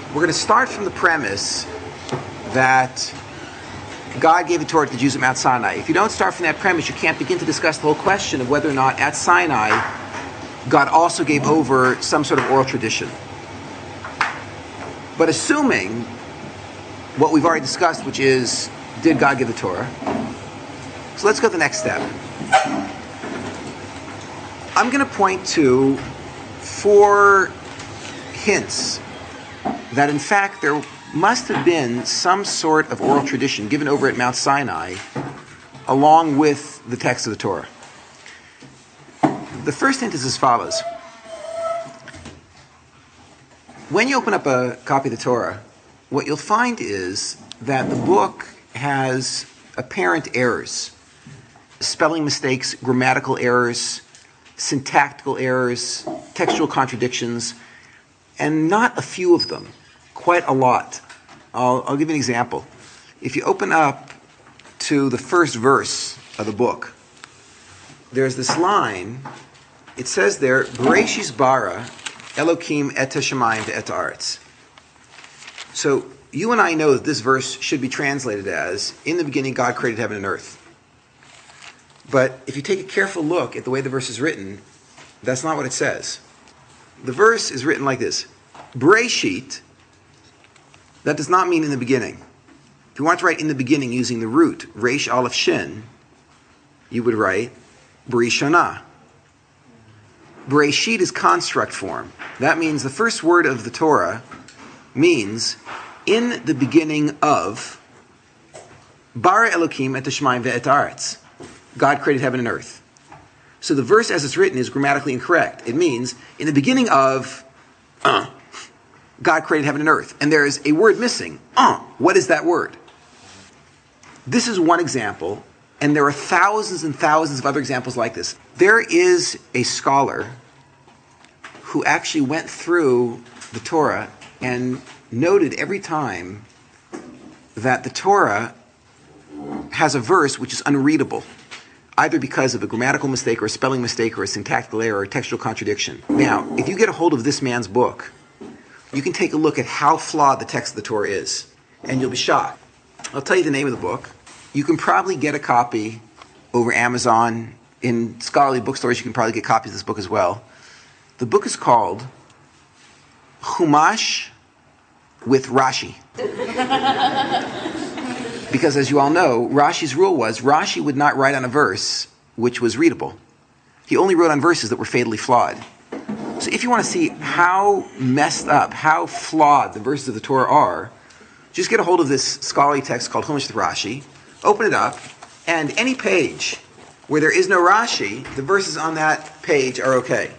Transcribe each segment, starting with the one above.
We're going to start from the premise that God gave the Torah to the Jews at Mount Sinai. If you don't start from that premise, you can't begin to discuss the whole question of whether or not at Sinai God also gave over some sort of oral tradition. But assuming what we've already discussed, which is, did God give the Torah? So let's go to the next step. I'm going to point to 4 hints that in fact there must have been some sort of oral tradition given over at Mount Sinai along with the text of the Torah. The first hint is as follows. When you open up a copy of the Torah, what you'll find is that the book has apparent errors, spelling mistakes, grammatical errors, syntactical errors, textual contradictions, and not a few of them, quite a lot. I'll give you an example. If you open up to the first verse of the book, there's this line. It says there, Bereshis bara Elokim et hashamayim ve'et haaretz. So you and I know that this verse should be translated as, in the beginning God created heaven and earth. But if you take a careful look at the way the verse is written, that's not what it says. The verse is written like this. Bereshit, that does not mean in the beginning. If you want to write in the beginning using the root, Resh Aleph Shin, you would write Bereshana. Bereshit is construct form. That means the first word of the Torah means in the beginning of Bara Elokim et hashamayim ve'et haaretz. God created heaven and earth. So the verse as it's written is grammatically incorrect. It means in the beginning of God created heaven and earth. And there is a word missing. What is that word? This is one example, and there are thousands and thousands of other examples like this. There is a scholar who actually went through the Torah and noted every time that the Torah has a verse which is unreadable, either because of a grammatical mistake or a spelling mistake or a syntactical error or a textual contradiction. Now, if you get a hold of this man's book, you can take a look at how flawed the text of the Torah is, and you'll be shocked. I'll tell you the name of the book. You can probably get a copy over Amazon. In scholarly bookstores, you can probably get copies of this book as well. The book is called Chumash with Rashi. Because as you all know, Rashi's rule was Rashi would not write on a verse which was readable. He only wrote on verses that were fatally flawed. So if you want to see how messed up, how flawed the verses of the Torah are, just get a hold of this scholarly text called Chumash with Rashi, open it up, and any page where there is no Rashi, the verses on that page are okay.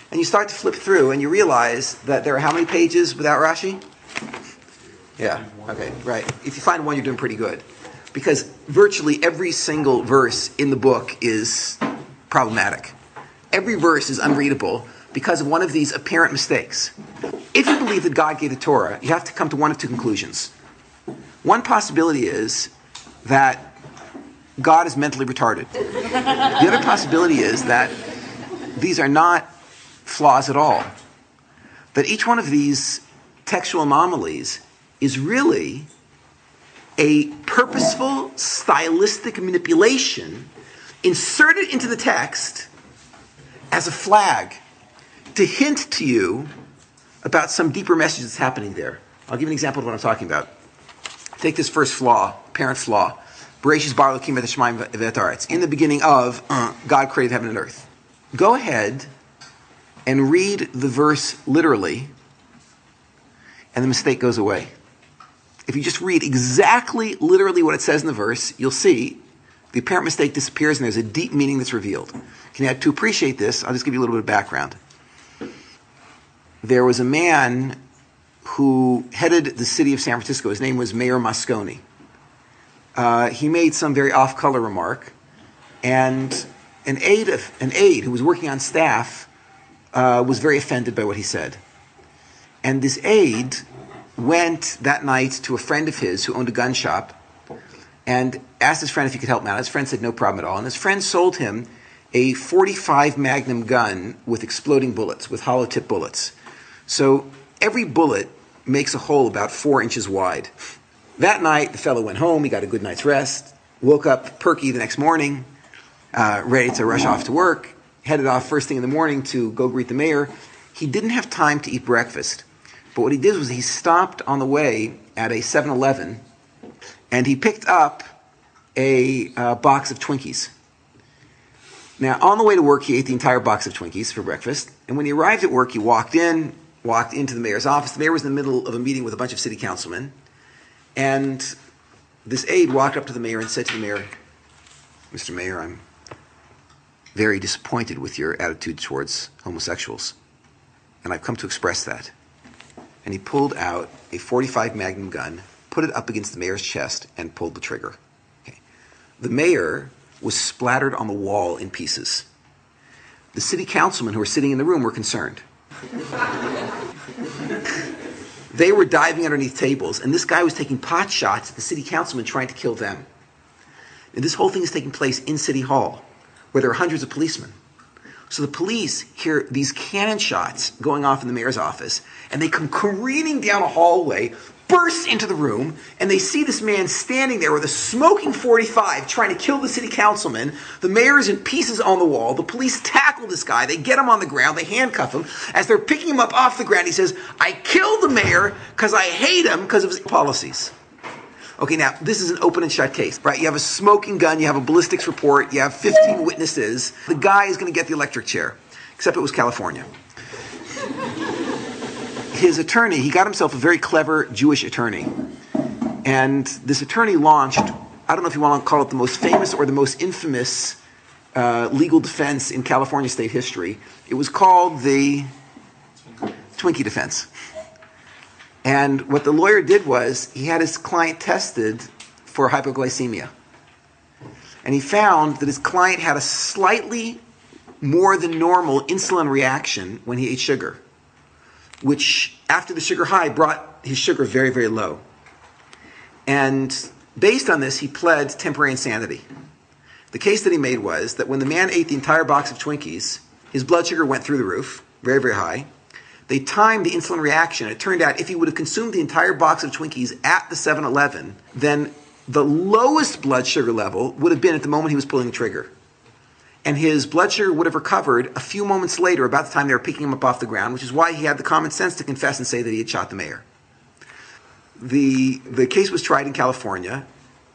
And you start to flip through and you realize that there are how many pages without Rashi? Yeah, okay, right. If you find one, you're doing pretty good. Because virtually every single verse in the book is problematic. Every verse is unreadable because of one of these apparent mistakes. If you believe that God gave the Torah, you have to come to one of 2 conclusions. One possibility is that God is mentally retarded. The other possibility is that these are not flaws at all. That each one of these textual anomalies is really a purposeful, stylistic manipulation inserted into the text as a flag to hint to you about some deeper message that's happening there. I'll give you an example of what I'm talking about. Take this first flaw, apparent flaw. Bereshis bara Elokim et hashamayim ve'et haaretz. In the beginning of, God created heaven and earth. Go ahead and read the verse literally, and the mistake goes away. If you just read exactly, literally what it says in the verse, you'll see the apparent mistake disappears and there's a deep meaning that's revealed. To appreciate this, I'll just give you a little bit of background. There was a man who headed the city of San Francisco. His name was Mayor Moscone. He made some very off-color remark, and an aide who was working on staff was very offended by what he said. And this aide went that night to a friend of his who owned a gun shop and asked his friend if he could help him out. His friend said no problem at all. And his friend sold him a .45 Magnum gun with exploding bullets, with hollow tip bullets. So every bullet makes a hole about 4 inches wide. That night, the fellow went home. He got a good night's rest. Woke up perky the next morning, ready to rush off to work. Headed off first thing in the morning to go greet the mayor. He didn't have time to eat breakfast. But what he did was he stopped on the way at a 7-Eleven and he picked up a box of Twinkies. Now, on the way to work, he ate the entire box of Twinkies for breakfast. And when he arrived at work, he walked into the mayor's office. The mayor was in the middle of a meeting with a bunch of city councilmen. And this aide walked up to the mayor and said to the mayor, "Mr. Mayor, I'm very disappointed with your attitude towards homosexuals. And I've come to express that." And he pulled out a .45 Magnum gun, put it up against the mayor's chest, and pulled the trigger. Okay. The mayor was splattered on the wall in pieces. The city councilmen who were sitting in the room were concerned. They were diving underneath tables, and this guy was taking pot shots at the city councilmen trying to kill them. And this whole thing is taking place in City Hall, where there are hundreds of policemen. So the police hear these cannon shots going off in the mayor's office, and they come careening down a hallway, burst into the room, and they see this man standing there with a smoking .45 trying to kill the city councilman. The mayor is in pieces on the wall. The police tackle this guy. They get him on the ground. They handcuff him. As they're picking him up off the ground, he says, "I killed the mayor because I hate him because of his policies." Okay, now, this is an open and shut case, right? You have a smoking gun, you have a ballistics report, you have 15 witnesses. The guy is going to get the electric chair, except it was California. His attorney, he got himself a very clever Jewish attorney. And this attorney launched, I don't know if you want to call it the most famous or the most infamous legal defense in California state history. It was called the Twinkie defense. And what the lawyer did was he had his client tested for hypoglycemia. And he found that his client had a slightly more than normal insulin reaction when he ate sugar, which after the sugar high brought his sugar very, very low. And based on this, he pled temporary insanity. The case that he made was that when the man ate the entire box of Twinkies, his blood sugar went through the roof, very, very high. They timed the insulin reaction. It turned out if he would have consumed the entire box of Twinkies at the 7-Eleven, then the lowest blood sugar level would have been at the moment he was pulling the trigger. And his blood sugar would have recovered a few moments later, about the time they were picking him up off the ground, which is why he had the common sense to confess and say that he had shot the mayor. The case was tried in California.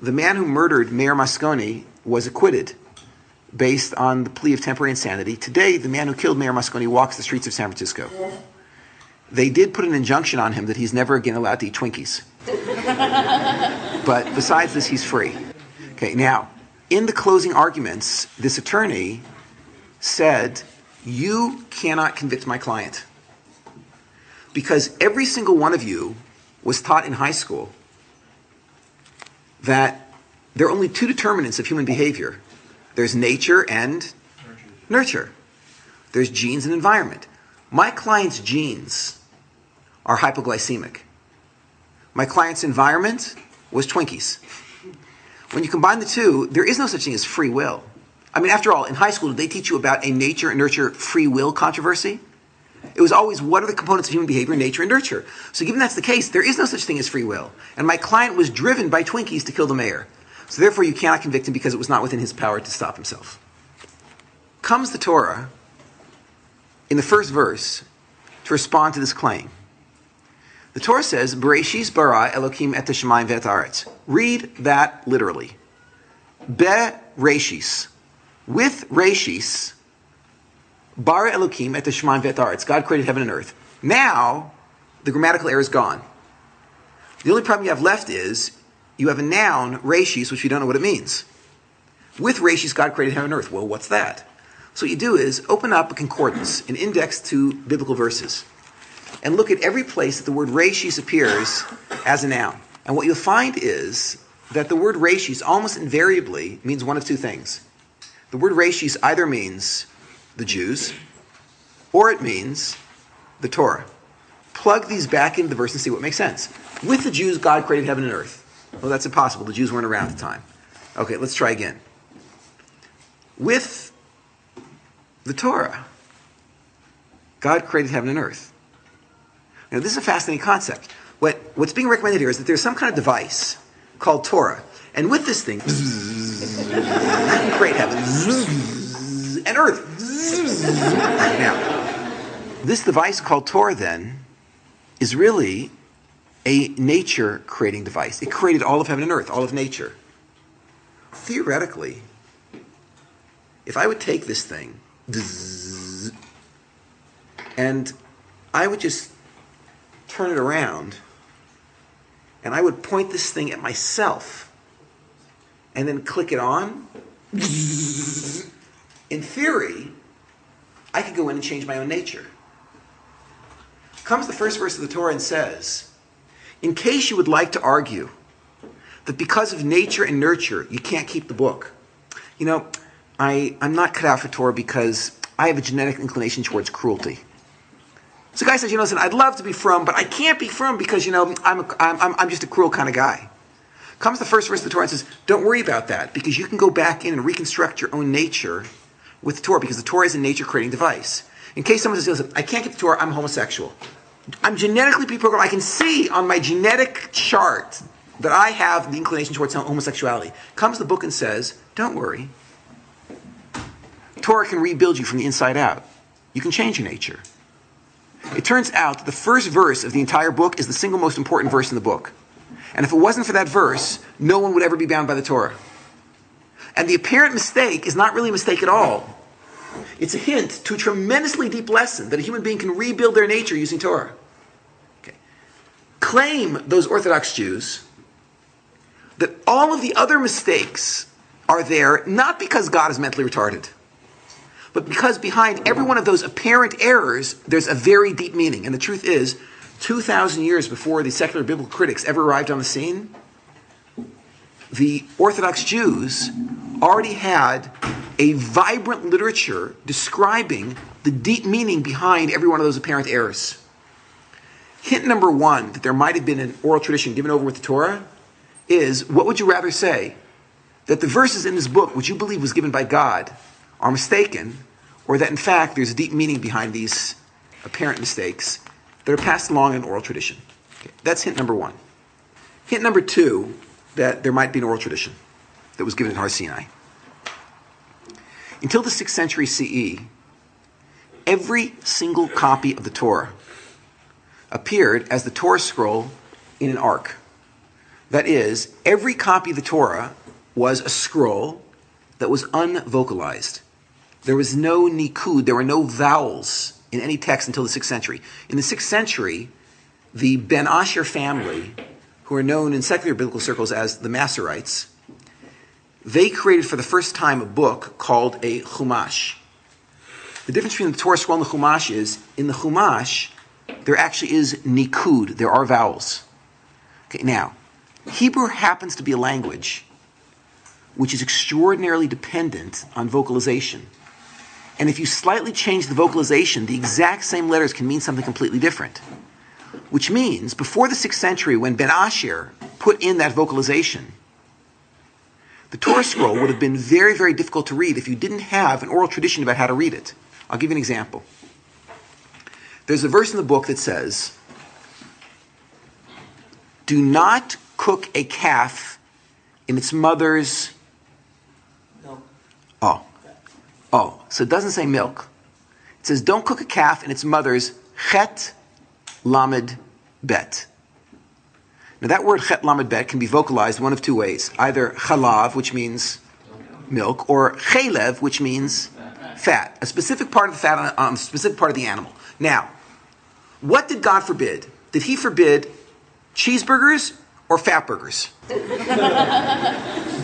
The man who murdered Mayor Moscone was acquitted based on the plea of temporary insanity. Today, the man who killed Mayor Moscone walks the streets of San Francisco. They did put an injunction on him that he's never again allowed to eat Twinkies. But besides this, he's free. Okay, now, in the closing arguments, this attorney said, "You cannot convict my client. Because every single one of you was taught in high school that there are only two determinants of human behavior. There's nature and nurture. There's genes and environment. My client's genes are hypoglycemic. My client's environment was Twinkies. When you combine the two, there is no such thing as free will. I mean, after all, in high school, did they teach you about a nature and nurture free will controversy? It was always, what are the components of human behavior, nature and nurture? So given that's the case, there is no such thing as free will. And my client was driven by Twinkies to kill the mayor. So therefore, you cannot convict him because it was not within his power to stop himself. Comes the Torah in the first verse to respond to this claim. The Torah says, "Bereshis bara Elokim et hashamayim ve'et haaretz." Read that literally. Bereshis. With Reshis, bara Elokim et hashamayim ve'et haaretz. God created heaven and earth. Now, the grammatical error is gone. The only problem you have left is you have a noun, Reshis, which you don't know what it means. With Reshis, God created heaven and earth. Well, what's that? So what you do is open up a concordance, an index to biblical verses, and look at every place that the word Reshis appears as a noun. And what you'll find is that the word Reshis almost invariably means one of two things. The word Reshis either means the Jews, or it means the Torah. Plug these back into the verse and see what makes sense. With the Jews, God created heaven and earth. Well, that's impossible. The Jews weren't around at the time. Okay, let's try again. With the Torah, God created heaven and earth. Now, this is a fascinating concept. What's being recommended here is that there's some kind of device called Torah. And with this thing, create heaven and earth. Now, this device called Torah, then, is really a nature-creating device. It created all of heaven and earth, all of nature. Theoretically, if I would take this thing, and I would just turn it around, and I would point this thing at myself, and then click it on, in theory, I could go in and change my own nature. Comes the first verse of the Torah and says, in case you would like to argue that because of nature and nurture, you can't keep the book. You know, I'm not cut out for Torah because I have a genetic inclination towards cruelty. So the guy says, listen, I'd love to be frum, but I can't be frum because, I'm just a cruel kind of guy. Comes the first verse of the Torah and says, don't worry about that, because you can go back in and reconstruct your own nature with the Torah, because the Torah is a nature-creating device. In case someone says, listen, I can't keep the Torah, I'm homosexual. I'm genetically pre-programmed. I can see on my genetic chart that I have the inclination towards homosexuality. Comes the book and says, don't worry. Torah can rebuild you from the inside out. You can change your nature. It turns out that the first verse of the entire book is the single most important verse in the book. And if it wasn't for that verse, no one would ever be bound by the Torah. And the apparent mistake is not really a mistake at all. It's a hint to a tremendously deep lesson that a human being can rebuild their nature using Torah. Okay. Claim, those Orthodox Jews, that all of the other mistakes are there not because God is mentally retarded, but because behind every one of those apparent errors, there's a very deep meaning. And the truth is, 2,000 years before the secular biblical critics ever arrived on the scene, the Orthodox Jews already had a vibrant literature describing the deep meaning behind every one of those apparent errors. Hint number one, that there might have been an oral tradition given over with the Torah, is, what would you rather say? That the verses in this book, which you believe was given by God, are mistaken, or that in fact there's a deep meaning behind these apparent mistakes that are passed along in oral tradition? Okay, that's hint number one. Hint number two, that there might be an oral tradition that was given at Har Sinai. Until the 6th century CE, every single copy of the Torah appeared as the Torah scroll in an ark. That is, every copy of the Torah was a scroll that was unvocalized. There was no nikud, there were no vowels in any text until the 6th century. In the 6th century, the Ben Asher family, who are known in secular biblical circles as the Masoretes, they created for the first time a book called a Chumash. The difference between the Torah scroll and the Chumash is, in the Chumash, there actually is nikud, there are vowels. Okay, now, Hebrew happens to be a language which is extraordinarily dependent on vocalization. And if you slightly change the vocalization, the exact same letters can mean something completely different. Which means, before the 6th century, when Ben Asher put in that vocalization, the Torah scroll would have been very, very difficult to read if you didn't have an oral tradition about how to read it. I'll give you an example. There's a verse in the book that says, do not cook a calf in its mother's... Milk. So it doesn't say milk. It says, don't cook a calf in its mother's chet lamed bet. Now that word chet lamed bet can be vocalized one of two ways. Either chalav, which means milk, or chelev, which means fat. A specific part of the fat on a specific part of the animal. Now, what did God forbid? Did he forbid cheeseburgers or fat burgers?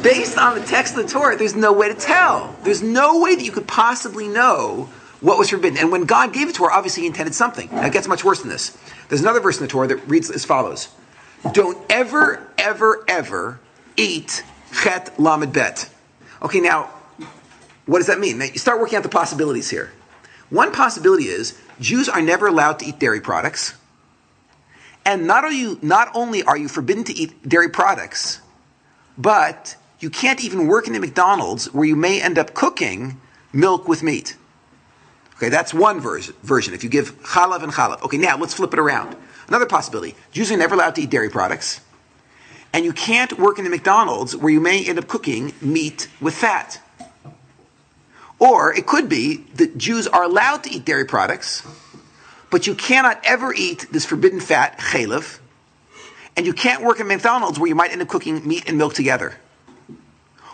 Based on the text of the Torah, there's no way to tell. There's no way that you could possibly know what was forbidden. And when God gave it to her, obviously he intended something. Now it gets much worse than this. There's another verse in the Torah that reads as follows. Don't ever, ever, ever eat chet lamed bet. Okay, now, what does that mean? Now, you start working out the possibilities here. One possibility is Jews are never allowed to eat dairy products. And not only are you forbidden to eat dairy products, but you can't even work in a McDonald's where you may end up cooking milk with meat. Okay, that's one version. If you give chalav and chalav. Okay, now let's flip it around. Another possibility. Jews are never allowed to eat dairy products. And you can't work in the McDonald's where you may end up cooking meat with fat. Or it could be that Jews are allowed to eat dairy products, but you cannot ever eat this forbidden fat, chalev, and you can't work in McDonald's where you might end up cooking meat and milk together.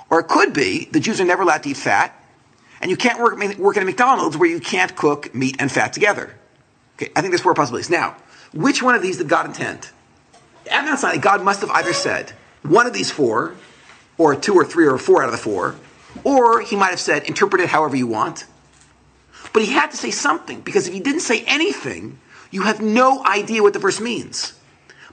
Or it could be the Jews are never allowed to eat fat, and you can't work in a McDonald's where you can't cook meat and fat together. Okay, I think there's four possibilities. Now, which one of these did God intend? At Mount Sinai, God must have either said one of these four, or two or three or four out of the four, or he might have said, interpret it however you want. But he had to say something, because if he didn't say anything, you have no idea what the verse means.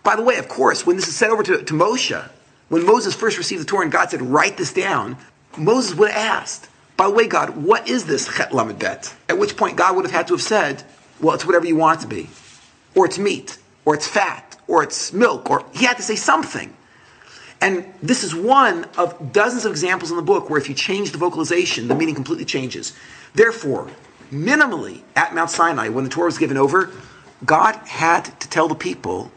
By the way, of course, when this is said over to Moshe, when Moses first received the Torah and God said, write this down, Moses would have asked, by the way, God, what is this chet lamed bet? At which point God would have had to have said, well, it's whatever you want it to be. Or it's meat, or it's fat, or it's milk, or he had to say something. And this is one of dozens of examples in the book where if you change the vocalization, the meaning completely changes. Therefore, minimally, at Mount Sinai, when the Torah was given over, God had to tell the people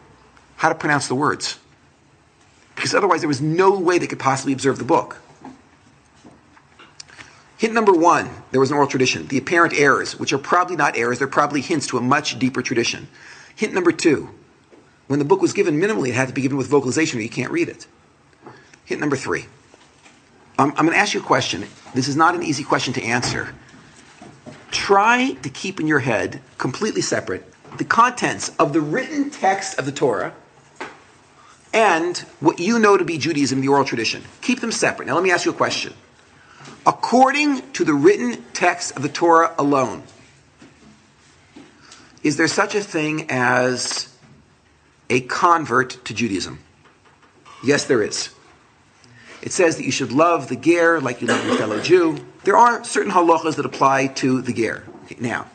how to pronounce the words. Because otherwise there was no way they could possibly observe the book. Hint number one, there was an oral tradition. The apparent errors, which are probably not errors, they're probably hints to a much deeper tradition. Hint number two, when the book was given minimally, it had to be given with vocalization or you can't read it. Hint number three, I'm going to ask you a question. This is not an easy question to answer. Try to keep in your head, completely separate, the contents of the written text of the Torah and what you know to be Judaism, the oral tradition. Keep them separate. Now let me ask you a question. According to the written text of the Torah alone, is there such a thing as a convert to Judaism? Yes, there is. It says that you should love the ger like you love your fellow Jew. There are certain halachas that apply to the ger. Okay, now,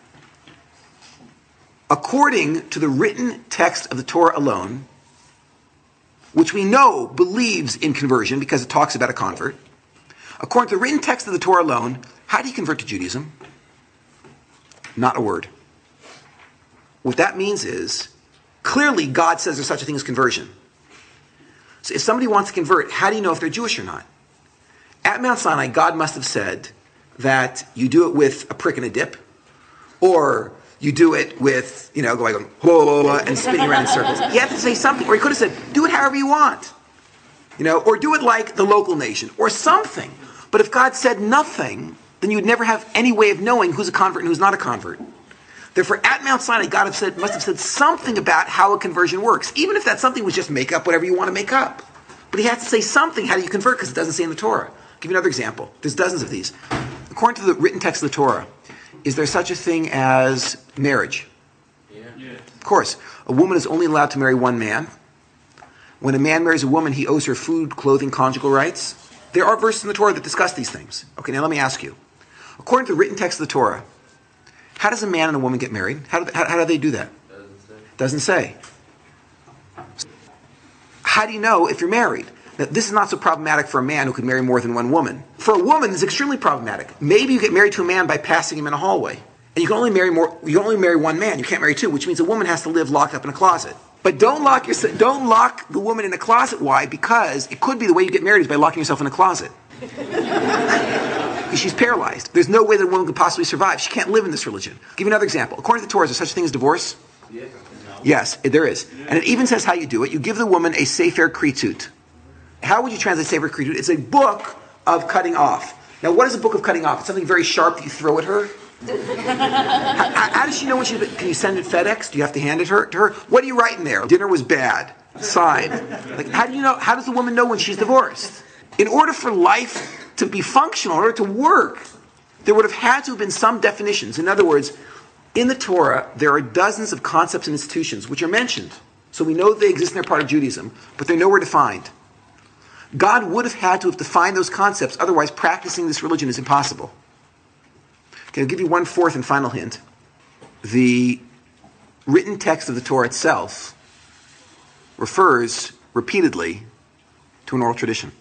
according to the written text of the Torah alone, which we know believes in conversion because it talks about a convert, according to the written text of the Torah alone, how do you convert to Judaism? Not a word. What that means is, clearly God says there's such a thing as conversion. So if somebody wants to convert, how do you know if they're Jewish or not? At Mount Sinai, God must have said that you do it with a prick and a dip, or you do it with, going blah, blah, blah, and spinning around in circles. You have to say something. Or he could have said, do it however you want. Or do it like the local nation, or something. But if God said nothing, then you would never have any way of knowing who's a convert and who's not a convert. Therefore, at Mount Sinai, God must have said something about how a conversion works. Even if that something was just make up whatever you want to make up. But he has to say something, how do you convert, because it doesn't say in the Torah. I'll give you another example. There's dozens of these. According to the written text of the Torah, is there such a thing as marriage? Yeah. Of course. A woman is only allowed to marry one man. When a man marries a woman, he owes her food, clothing, conjugal rights. There are verses in the Torah that discuss these things. Okay, now let me ask you. According to the written text of the Torah, how does a man and a woman get married? How do they do that? Doesn't say. How do you know if you're married? Now, this is not so problematic for a man who could marry more than one woman. For a woman, it's extremely problematic. Maybe you get married to a man by passing him in a hallway. And you can only marry one man. You can't marry two, which means a woman has to live locked up in a closet. But don't lock the woman in a closet. Why? Because it could be the way you get married is by locking yourself in a closet. She's paralyzed. There's no way that a woman could possibly survive. She can't live in this religion. I'll give you another example. According to the Torah, is there such a thing as divorce? Yeah. Yes, there is. And it even says how you do it. You give the woman a sefer kritut. How would you translate sefer kritut? It's a book of cutting off. Now, what is a book of cutting off? It's something very sharp that you throw at her. How does she know when can you send it FedEx? Do you have to hand it to her? What do you write in there? Dinner was bad. Sign. How do you know? How does the woman know when she's divorced? In order for life to be functional, in order to work, there would have had to have been some definitions. In other words, in the Torah, there are dozens of concepts and institutions which are mentioned. So we know they exist and they're part of Judaism, but they're nowhere defined. God would have had to have defined those concepts, otherwise practicing this religion is impossible. Okay, I'll give you one fourth and final hint. The written text of the Torah itself refers repeatedly to an oral tradition,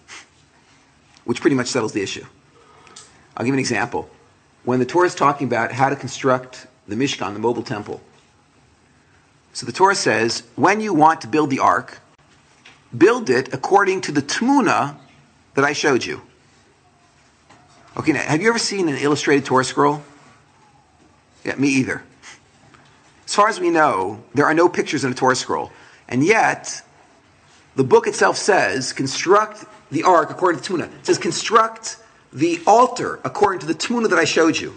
which pretty much settles the issue. I'll give you an example. when the Torah is talking about how to construct the Mishkan, the mobile temple. So the Torah says, when you want to build the ark, build it according to the Tmuna that I showed you. Okay, now, have you ever seen an illustrated Torah scroll? Yeah, me either. As far as we know, there are no pictures in a Torah scroll. And yet, the book itself says, construct the ark according to the Tmuna. It says, construct the altar according to the Tmuna that I showed you.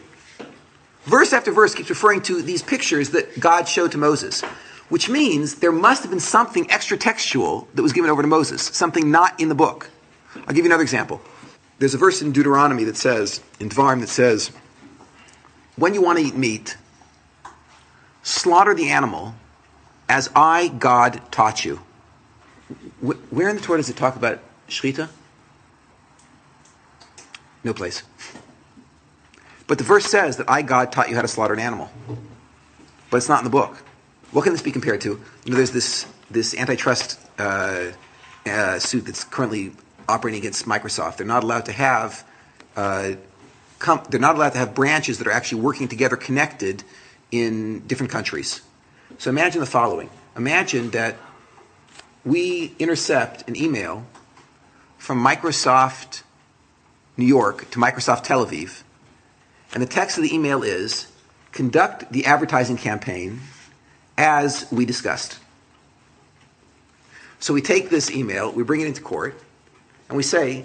Verse after verse keeps referring to these pictures that God showed to Moses, which means there must have been something extra textual that was given over to Moses, something not in the book. I'll give you another example. There's a verse in Deuteronomy that says, in Dvarim that says, when you want to eat meat, slaughter the animal as I, God, taught you. Where in the Torah does it talk about shechita? No place. But the verse says that I, God, taught you how to slaughter an animal. But it's not in the book. What can this be compared to? There's this antitrust suit that's currently operating against Microsoft. They're not allowed to have branches that are actually working together, connected in different countries. So imagine the following. Imagine that we intercept an email from Microsoft New York to Microsoft Tel Aviv, and the text of the email is, conduct the advertising campaign as we discussed. So we take this email, we bring it into court, and we say,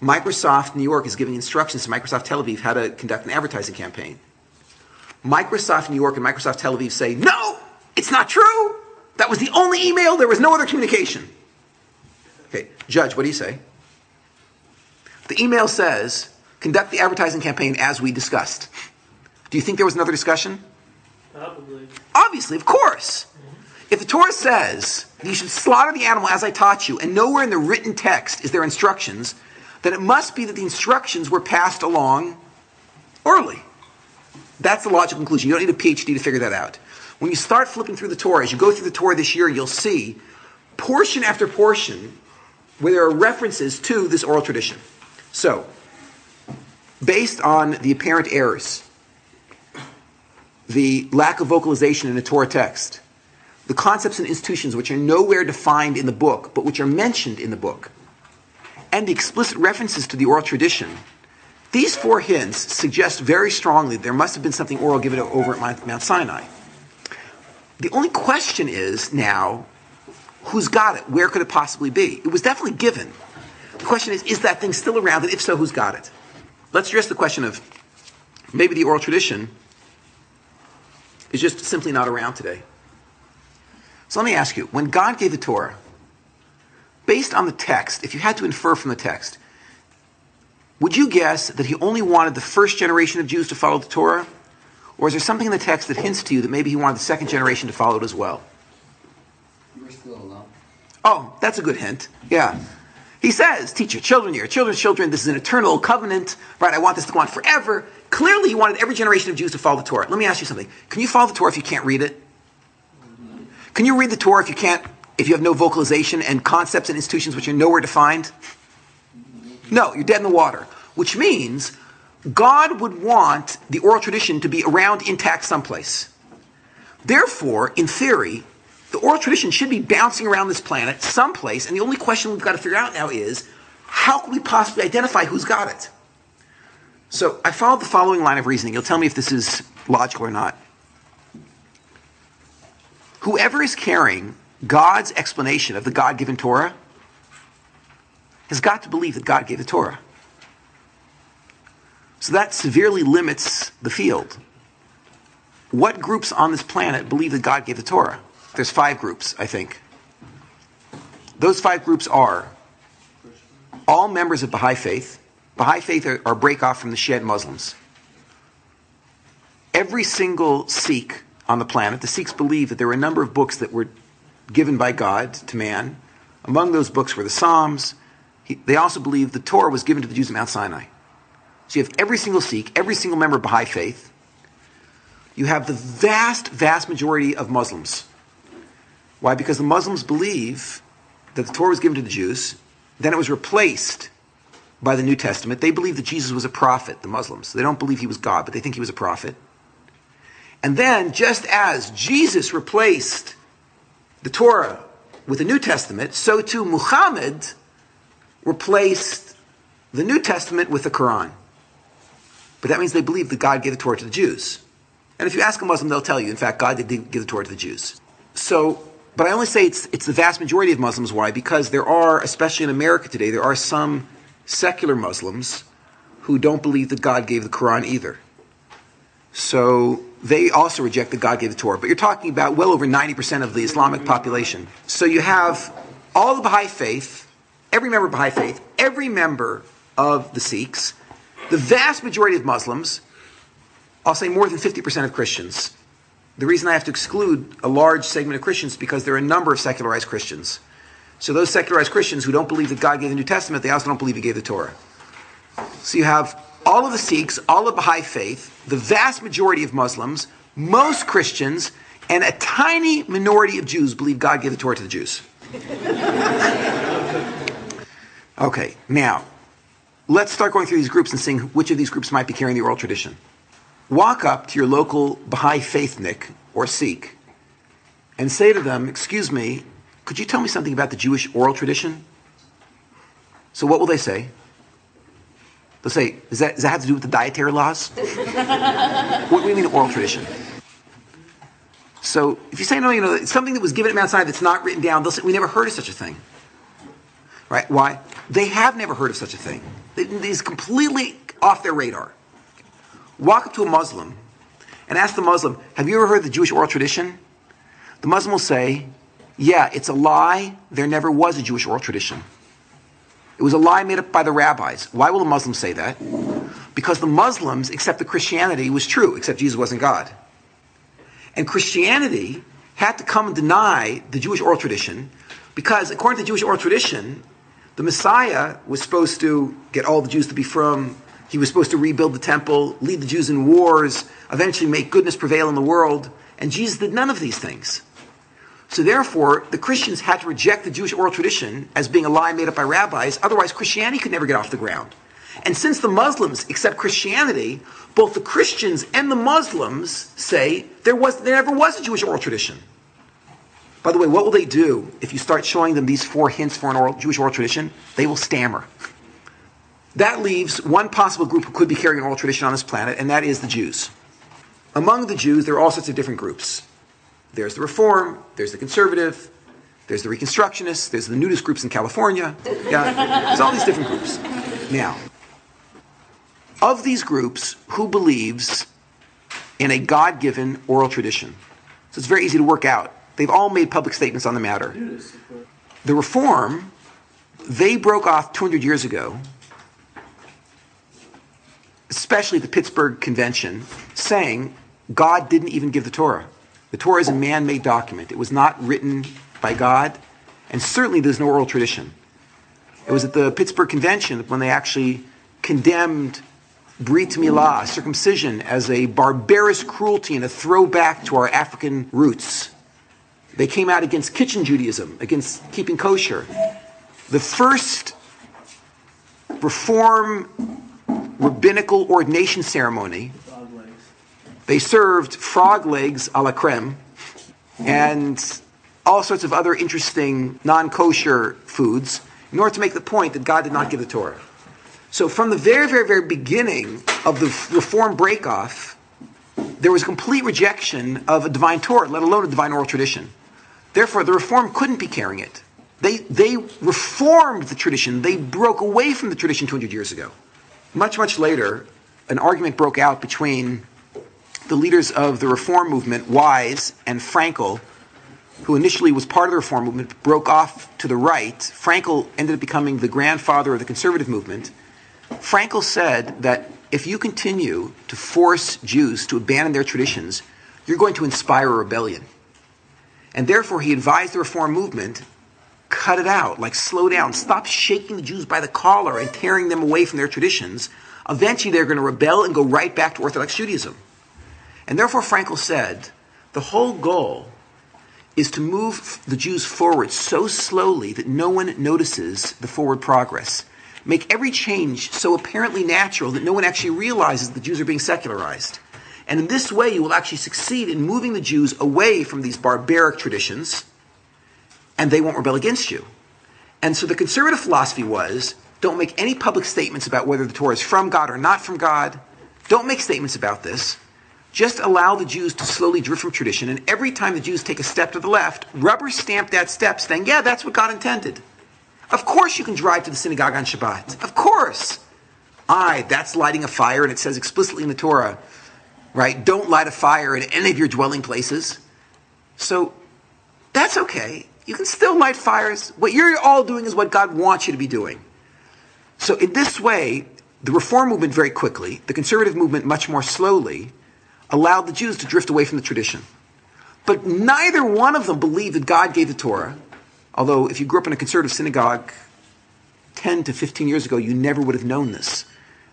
Microsoft New York is giving instructions to Microsoft Tel Aviv how to conduct an advertising campaign. Microsoft New York and Microsoft Tel Aviv say, no, it's not true. That was the only email. There was no other communication. Okay, Judge, what do you say? The email says, conduct the advertising campaign as we discussed. Do you think there was another discussion? Probably. Obviously, of course. If the Torah says you should slaughter the animal as I taught you, and nowhere in the written text is there instructions, then it must be that the instructions were passed along orally. That's the logical conclusion. You don't need a PhD to figure that out. When you start flipping through the Torah, as you go through the Torah this year, you'll see portion after portion where there are references to this oral tradition. So, based on the apparent errors, the lack of vocalization in the Torah text, the concepts and institutions which are nowhere defined in the book, but which are mentioned in the book, and the explicit references to the oral tradition, these four hints suggest very strongly there must have been something oral given over at Mount Sinai. The only question is now, who's got it? Where could it possibly be? It was definitely given. The question is that thing still around? And if so, who's got it? Let's address the question of maybe the oral tradition is just simply not around today. So let me ask you, when God gave the Torah, based on the text, if you had to infer from the text, would you guess that he only wanted the first generation of Jews to follow the Torah? Or is there something in the text that hints to you that maybe he wanted the second generation to follow it as well? We're still alone. Oh, that's a good hint. Yeah. He says, teach your children's children, this is an eternal covenant, right? I want this to go on forever. Clearly he wanted every generation of Jews to follow the Torah. Let me ask you something. Can you follow the Torah if you can't read it? Can you read the Torah if you have no vocalization and concepts and institutions which are nowhere defined? No, you're dead in the water. Which means God would want the oral tradition to be around intact someplace. Therefore, in theory, the oral tradition should be bouncing around this planet someplace, and the only question we've got to figure out now is, how can we possibly identify who's got it? So I followed the following line of reasoning. You'll tell me if this is logical or not. Whoever is carrying God's explanation of the God-given Torah has got to believe that God gave the Torah. So that severely limits the field. What groups on this planet believe that God gave the Torah? There's 5 groups, I think. Those 5 groups are all members of Baha'i faith. Baha'i faith are break off from the Shiite Muslims. Every single Sikh on the planet, the Sikhs believe that there were a number of books that were given by God to man. Among those books were the Psalms. They also believe the Torah was given to the Jews at Mount Sinai. So you have every single Sikh, every single member of Baha'i faith. You have the vast, vast majority of Muslims. Why? Because the Muslims believe that the Torah was given to the Jews, then it was replaced by the New Testament. They believe that Jesus was a prophet, the Muslims. They don't believe he was God, but they think he was a prophet. And then, just as Jesus replaced the Torah with the New Testament, so too Muhammad replaced the New Testament with the Quran. But that means they believe that God gave the Torah to the Jews. And if you ask a Muslim, they'll tell you, in fact, God did give the Torah to the Jews. But I only say it's the vast majority of Muslims. Why? Because there are, especially in America today, there are some secular Muslims who don't believe that God gave the Quran either. So they also reject that God gave the Torah. But you're talking about well over 90% of the Islamic population. So you have all the Baha'i faith, every member of Baha'i faith, every member of the Sikhs, the vast majority of Muslims, I'll say more than 50% of Christians. The reason I have to exclude a large segment of Christians is because there are a number of secularized Christians. So those secularized Christians who don't believe that God gave the New Testament, they also don't believe he gave the Torah. So you have all of the Sikhs, all of Baha'i faith, the vast majority of Muslims, most Christians, and a tiny minority of Jews believe God gave the Torah to the Jews. Okay, now, let's start going through these groups and seeing which of these groups might be carrying the oral tradition. Walk up to your local Baha'i faithnik or Sikh and say to them, excuse me, could you tell me something about the Jewish oral tradition? So what will they say? They'll say, does that have to do with the dietary laws? What do you mean oral tradition? So if you say, no, it's something that was given at Mount Sinai that's not written down, they'll say, we never heard of such a thing. Right? Why? They have never heard of such a thing. It's completely off their radar. Walk up to a Muslim and ask the Muslim, have you ever heard of the Jewish oral tradition? The Muslim will say, yeah, it's a lie. There never was a Jewish oral tradition. It was a lie made up by the rabbis. Why will the Muslims say that? Because the Muslims accept that Christianity was true, except Jesus wasn't God. And Christianity had to come and deny the Jewish oral tradition because, according to the Jewish oral tradition, the Messiah was supposed to get all the Jews to be from. He was supposed to rebuild the temple, lead the Jews in wars, eventually make goodness prevail in the world. And Jesus did none of these things. So therefore, the Christians had to reject the Jewish oral tradition as being a lie made up by rabbis. Otherwise, Christianity could never get off the ground. And since the Muslims accept Christianity, both the Christians and the Muslims say there never was a Jewish oral tradition. By the way, what will they do if you start showing them these 4 hints for an Jewish oral tradition? They will stammer. That leaves one possible group who could be carrying an oral tradition on this planet, and that is the Jews. Among the Jews, there are all sorts of different groups. There's the Reform, there's the Conservative, there's the Reconstructionists, there's the nudist groups in California. Yeah, there's all these different groups. Now, of these groups, who believes in a God-given oral tradition? So it's very easy to work out. They've all made public statements on the matter. The Reform, they broke off 200 years ago, especially the Pittsburgh Convention, saying God didn't even give the Torah. The Torah is a man-made document. It was not written by God, and certainly there's no oral tradition. It was at the Pittsburgh Convention when they actually condemned Brit Milah, circumcision, as a barbarous cruelty and a throwback to our African roots. They came out against kitchen Judaism, against keeping kosher. The first Reform rabbinical ordination ceremony, they served frog legs a la creme and all sorts of other interesting non-kosher foods in order to make the point that God did not give the Torah. So from the very, very, very beginning of the Reform breakoff, there was complete rejection of a divine Torah, let alone a divine oral tradition. Therefore, the Reform couldn't be carrying it. They reformed the tradition. They broke away from the tradition 200 years ago. Much, much later, an argument broke out between the leaders of the Reform movement, Wise and Frankel, who initially was part of the Reform movement, broke off to the right. Frankel ended up becoming the grandfather of the conservative movement. Frankel said that if you continue to force Jews to abandon their traditions, you're going to inspire a rebellion. And therefore he advised the Reform movement, cut it out, like slow down, stop shaking the Jews by the collar and tearing them away from their traditions. Eventually they're going to rebel and go right back to Orthodox Judaism. And therefore Frankel said, the whole goal is to move the Jews forward so slowly that no one notices the forward progress. make every change so apparently natural that no one actually realizes the Jews are being secularized. And in this way, you will actually succeed in moving the Jews away from these barbaric traditions, and they won't rebel against you. And so the conservative philosophy was, don't make any public statements about whether the Torah is from God or not from God. Don't make statements about this. Just allow the Jews to slowly drift from tradition, and every time the Jews take a step to the left, rubber stamp that step, saying, yeah, that's what God intended. Of course you can drive to the synagogue on Shabbat. Of course. That's lighting a fire, and it says explicitly in the Torah, right? Don't light a fire in any of your dwelling places. So that's okay. You can still light fires. What you're all doing is what God wants you to be doing. So in this way, the Reform movement very quickly, the conservative movement much more slowly, allowed the Jews to drift away from the tradition. But neither one of them believed that God gave the Torah. Although if you grew up in a conservative synagogue 10 to 15 years ago, you never would have known this.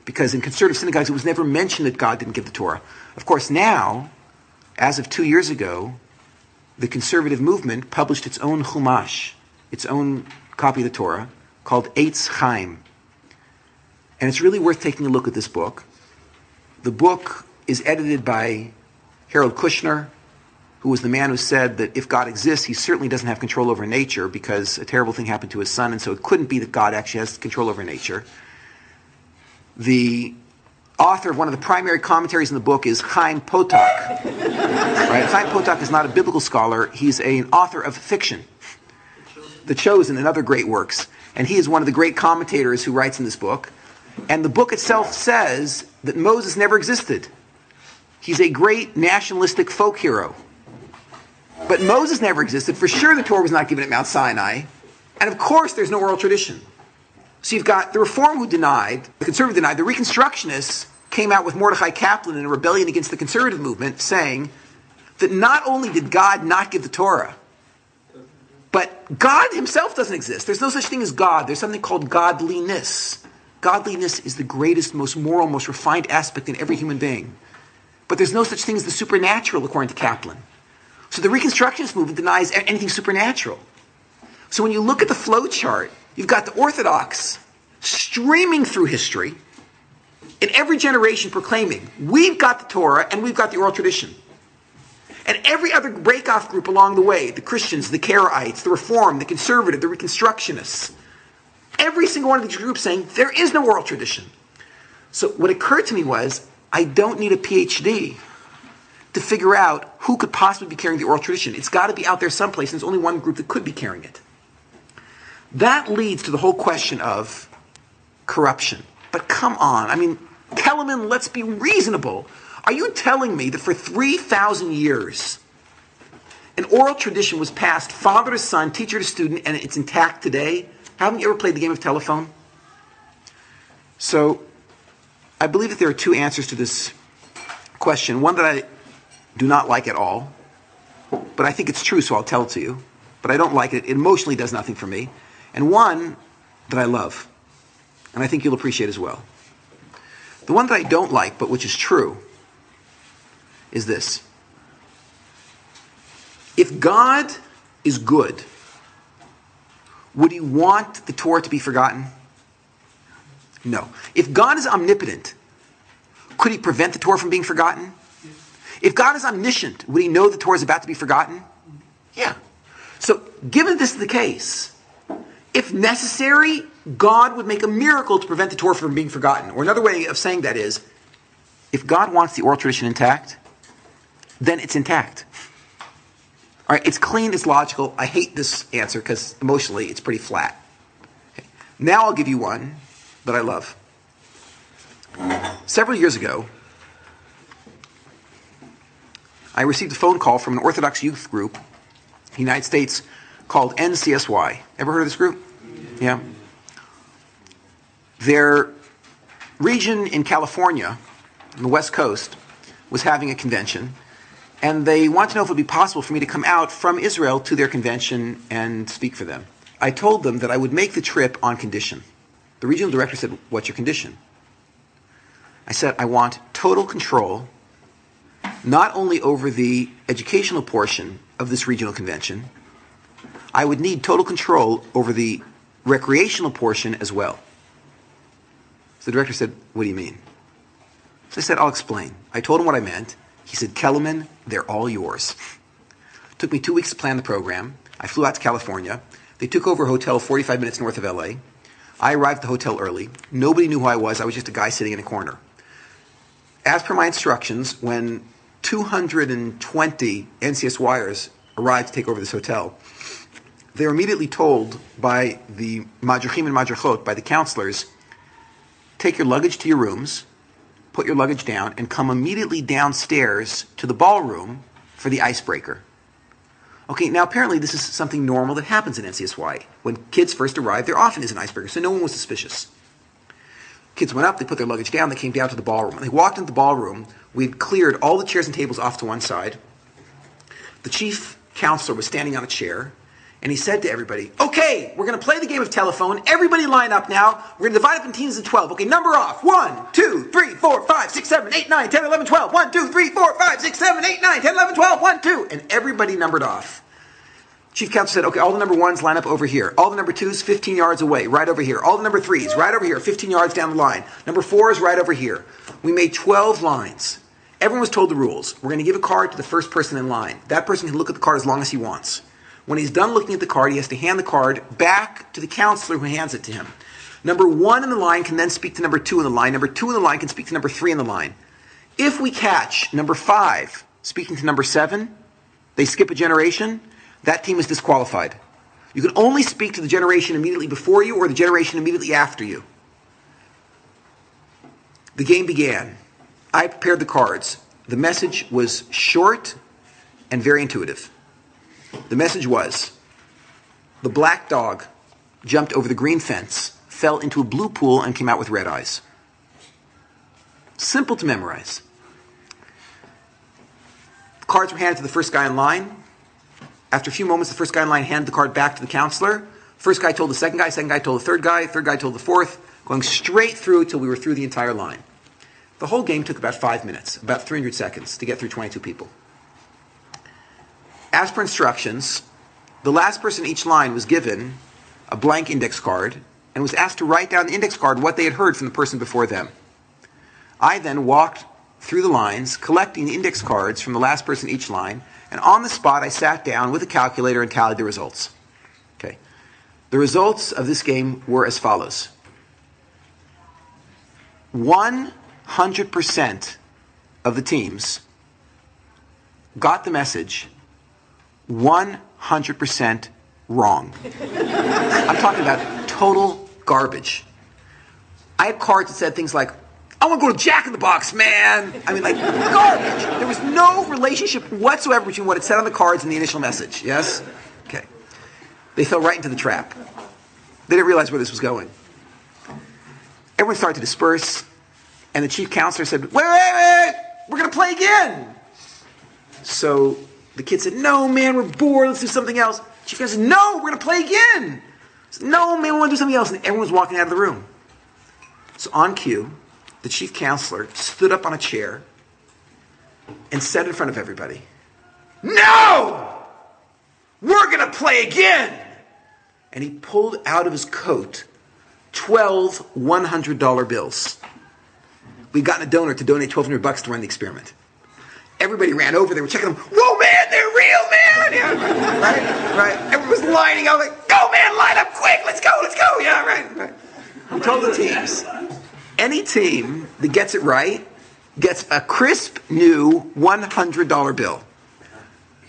Because in conservative synagogues, it was never mentioned that God didn't give the Torah. Of course, now, as of 2 years ago, the conservative movement published its own Chumash, its own copy of the Torah, called Eitz Chaim. And it's really worth taking a look at this book. The book is edited by Harold Kushner, who was the man who said that if God exists, he certainly doesn't have control over nature because a terrible thing happened to his son, and so it couldn't be that God actually has control over nature. The author of one of the primary commentaries in the book is Chaim Potok. Right? Chaim Potok is not a biblical scholar. He's an author of fiction, The Chosen and other great works. And he is one of the great commentators who writes in this book. And the book itself says that Moses never existed. He's a great nationalistic folk hero. But Moses never existed. For sure the Torah was not given at Mount Sinai. And of course there's no oral tradition. So you've got the Reform who denied, the conservative denied, the Reconstructionists came out with Mordechai Kaplan in a rebellion against the conservative movement saying that not only did God not give the Torah, but God himself doesn't exist. There's no such thing as God. There's something called godliness. Godliness is the greatest, most moral, most refined aspect in every human being. But there's no such thing as the supernatural, according to Kaplan. So the Reconstructionist movement denies anything supernatural. So when you look at the flow chart, you've got the Orthodox streaming through history in every generation proclaiming, we've got the Torah and we've got the oral tradition. And every other break-off group along the way, the Christians, the Karaites, the Reform, the Conservative, the Reconstructionists, every single one of these groups saying, there is no oral tradition. So what occurred to me was, I don't need a PhD to figure out who could possibly be carrying the oral tradition. It's got to be out there someplace, and there's only one group that could be carrying it. That leads to the whole question of corruption. But come on, I mean, Kelerman, let's be reasonable. Are you telling me that for 3,000 years, an oral tradition was passed father to son, teacher to student, and it's intact today? Haven't you ever played the game of telephone? So, I believe that there are two answers to this question. One that I do not like at all, but I think it's true, so I'll tell it to you. But I don't like it. It emotionally does nothing for me. And one that I love, and I think you'll appreciate as well. The one that I don't like, but which is true, is this. If God is good, would he want the Torah to be forgotten? No. If God is omnipotent, could he prevent the Torah from being forgotten? If God is omniscient, would he know the Torah is about to be forgotten? Yeah. So, given this is the case, if necessary, God would make a miracle to prevent the Torah from being forgotten. Or another way of saying that is, if God wants the oral tradition intact, then it's intact. All right, it's clean, it's logical. I hate this answer because emotionally it's pretty flat. Okay. Now I'll give you one that I love. Several years ago, I received a phone call from an Orthodox youth group in the United States called NCSY. Ever heard of this group? Yeah. Their region in California, on the West Coast, was having a convention, and they wanted to know if it would be possible for me to come out from Israel to their convention and speak for them. I told them that I would make the trip on condition. The regional director said, "What's your condition?" I said, "I want total control, not only over the educational portion of this regional convention, I would need total control over the recreational portion as well." So the director said, what do you mean? So I said, I'll explain. I told him what I meant. He said, Kelerman, they're all yours. Took me 2 weeks to plan the program. I flew out to California. They took over a hotel 45 minutes north of LA. I arrived at the hotel early. Nobody knew who I was. I was just a guy sitting in a corner. As per my instructions, when 220 NCSYers arrived to take over this hotel, they were immediately told by the madrichim and madrichot, by the counselors, take your luggage to your rooms, put your luggage down, and come immediately downstairs to the ballroom for the icebreaker. Okay, now apparently this is something normal that happens in NCSY. When kids first arrive, there often is an icebreaker, so no one was suspicious. Kids went up, they put their luggage down, they came down to the ballroom. When they walked into the ballroom, we'd cleared all the chairs and tables off to one side. The chief counselor was standing on a chair, and he said to everybody, okay, we're going to play the game of telephone. Everybody line up now. We're going to divide up in teams of 12. Okay, number off. 1, 2, 3, 4, 5, 6, 7, 8, 9, 10, 11, 12. 1, 2, 3, 4, 5, 6, 7, 8, 9, 10, 11, 12. 1, 2. And everybody numbered off. Chief counselor said, okay, all the number ones line up over here. All the number twos, 15 yards away, right over here. All the number threes, right over here, 15 yards down the line. Number fours, right over here. We made 12 lines. Everyone was told the rules. We're going to give a card to the first person in line. That person can look at the card as long as he wants. When he's done looking at the card, he has to hand the card back to the counselor who hands it to him. Number 1 in the line can then speak to number 2 in the line. Number 2 in the line can speak to number 3 in the line. If we catch number 5 speaking to number 7, they skip a generation, that team is disqualified. You can only speak to the generation immediately before you or the generation immediately after you. The game began. I prepared the cards. The message was short and very intuitive. The message was, the black dog jumped over the green fence, fell into a blue pool, and came out with red eyes. Simple to memorize. The cards were handed to the first guy in line. After a few moments, the first guy in line handed the card back to the counselor. First guy told the second guy told the third guy told the fourth, going straight through till we were through the entire line. The whole game took about 5 minutes, about 300 seconds to get through 22 people. As per instructions, the last person in each line was given a blank index card and was asked to write down on the index card what they had heard from the person before them. I then walked through the lines, collecting the index cards from the last person in each line, and on the spot I sat down with a calculator and tallied the results. Okay. The results of this game were as follows. 100% of the teams got the message 100% wrong. I'm talking about total garbage. I had cards that said things like, I want to go to Jack in the Box, man. I mean, like, garbage. There was no relationship whatsoever between what it said on the cards and the initial message. Yes? Okay. They fell right into the trap. They didn't realize where this was going. Everyone started to disperse, and the chief counselor said, wait, we're going to play again. So the kid said, no, man, we're bored. Let's do something else. Chief counselor said, no, we're going to play again. Said, no, man, we want to do something else. And everyone was walking out of the room. So on cue, the chief counselor stood up on a chair and said in front of everybody, no, we're going to play again. And he pulled out of his coat 12 $100 bills. We'd gotten a donor to donate $1,200 to run the experiment. Everybody ran over. They were checking them. Whoa, man, they're real, man. Yeah, right. Everyone was lining up. Like, go, man, line up quick. Let's go. Yeah, right. We told the teams, any team that gets it right gets a crisp, new $100 bill.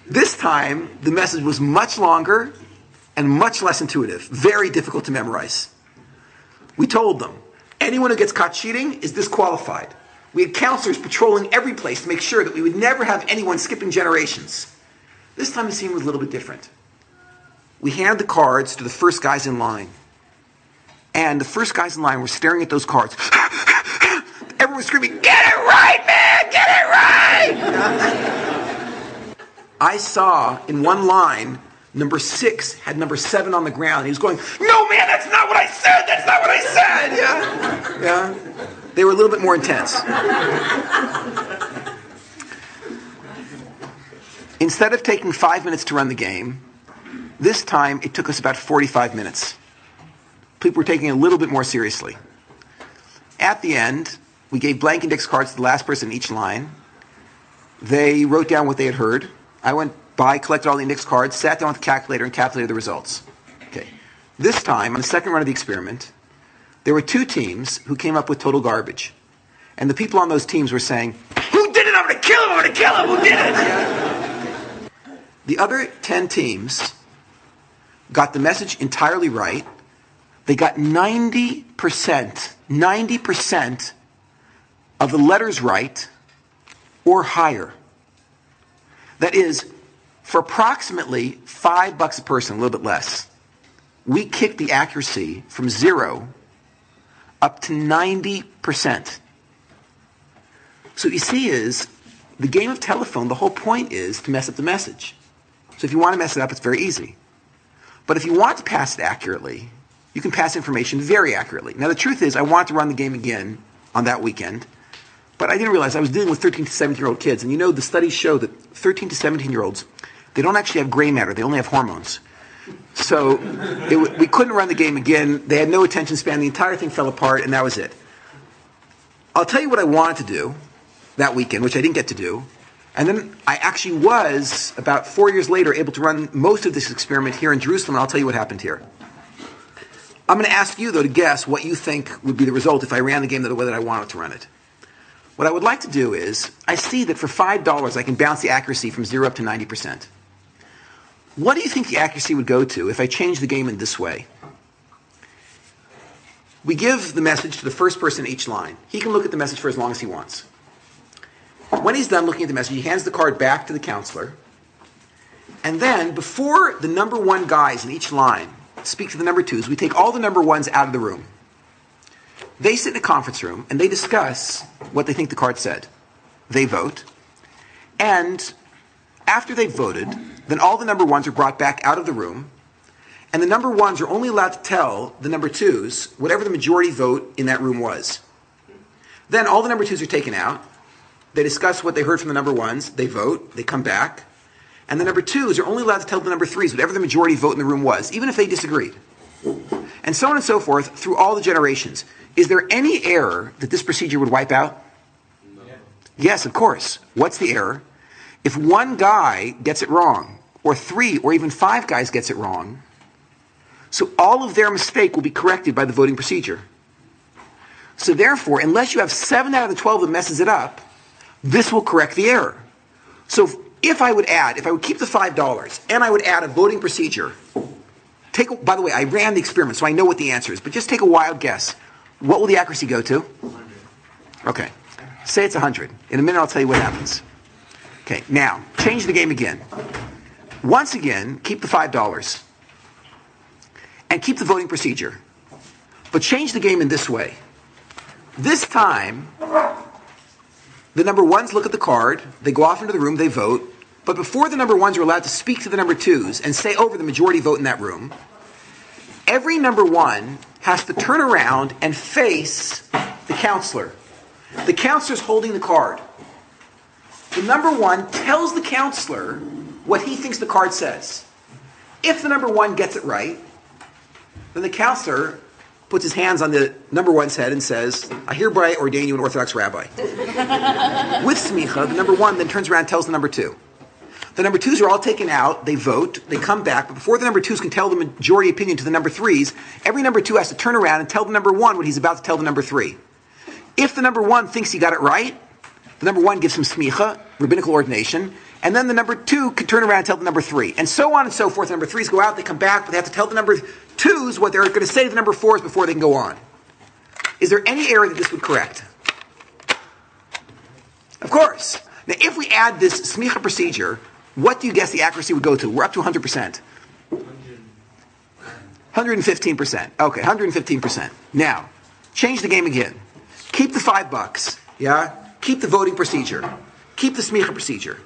This time, the message was much longer and much less intuitive. Very difficult to memorize. We told them, anyone who gets caught cheating is disqualified. We had counselors patrolling every place to make sure that we would never have anyone skipping generations. This time the scene was a little bit different. We handed the cards to the first guys in line. And the first guys in line were staring at those cards. Everyone was screaming, get it right, man! Get it right! I saw in one line, number 6 had number 7 on the ground. He was going, no, man, that's not what I said! That's not what I said! Yeah. They were a little bit more intense. Instead of taking 5 minutes to run the game, this time it took us about 45 minutes. People were taking it a little bit more seriously. At the end, we gave blank index cards to the last person in each line. They wrote down what they had heard. I went by, collected all the index cards, sat down with the calculator, and calculated the results. Okay. This time, on the second run of the experiment, there were two teams who came up with total garbage. And the people on those teams were saying, "Who did it? I'm going to kill him! I'm going to kill him! Who did it?" The other 10 teams got the message entirely right. They got 90% of the letters right or higher. That is, for approximately $5 a person, a little bit less, we kicked the accuracy from 0 up to 90%. So what you see is, the game of telephone, the whole point is to mess up the message. So if you want to mess it up, it's very easy. But if you want to pass it accurately, you can pass information very accurately. Now the truth is, I wanted to run the game again on that weekend, but I didn't realize I was dealing with 13 to 17-year-old kids. And you know, the studies show that 13 to 17-year-olds, they don't actually have gray matter, they only have hormones. So we couldn't run the game again. They had no attention span. The entire thing fell apart, and that was it. I'll tell you what I wanted to do that weekend, which I didn't get to do. And then I actually was, about 4 years later, able to run most of this experiment here in Jerusalem, and I'll tell you what happened here. I'm going to ask you, though, to guess what you think would be the result if I ran the game the way that I wanted to run it. What I would like to do is, I see that for $5 I can bounce the accuracy from 0 up to 90%. What do you think the accuracy would go to if I change the game in this way? We give the message to the first person in each line. He can look at the message for as long as he wants. When he's done looking at the message, he hands the card back to the counselor. And then, before the number 1 guys in each line speak to the number 2s, we take all the number 1s out of the room. They sit in a conference room, and they discuss what they think the card said. They vote. And after they've voted, then all the number 1s are brought back out of the room, and the number 1s are only allowed to tell the number 2s whatever the majority vote in that room was. Then all the number 2s are taken out. They discuss what they heard from the number 1s. They vote. They come back. And the number 2s are only allowed to tell the number 3s whatever the majority vote in the room was, even if they disagreed. And so on and so forth through all the generations. Is there any error that this procedure would wipe out? No. Yes, of course. What's the error? If one guy gets it wrong, or 3 or even 5 guys gets it wrong, so all of their mistake will be corrected by the voting procedure. So therefore, unless you have 7 out of the 12 that messes it up, this will correct the error. So if I would keep the $5, and I would add a voting procedure, by the way, I ran the experiment, so I know what the answer is, but just take a wild guess. What will the accuracy go to? 100. Okay. Say it's 100. In a minute, I'll tell you what happens. Okay, now, change the game again. Once again, keep the $5. And keep the voting procedure. But change the game in this way. This time, the number 1s look at the card, they go off into the room, they vote, but before the number 1s are allowed to speak to the number 2s and say over the majority vote in that room, every number 1 has to turn around and face the counselor. The counselor's holding the card. The number 1 tells the counselor what he thinks the card says. If the number 1 gets it right, then the counselor puts his hands on the number 1's head and says, "I hereby ordain you an Orthodox rabbi." With smicha, the number 1 then turns around and tells the number 2. The number 2s are all taken out, they vote, they come back, but before the number 2s can tell the majority opinion to the number 3s, every number 2 has to turn around and tell the number 1 what he's about to tell the number 3. If the number 1 thinks he got it right, the number 1 gives him smicha, rabbinical ordination, and then the number 2 can turn around and tell the number 3. And so on and so forth. The number 3s go out, they come back, but they have to tell the number 2s what they're going to say to the number 4s before they can go on. Is there any error that this would correct? Of course. Now, if we add this smicha procedure, what do you guess the accuracy would go to? We're up to 100%. 115%. Okay, 115%. Now, change the game again. Keep the $5. Yeah? Keep the voting procedure. Keep the smicha procedure.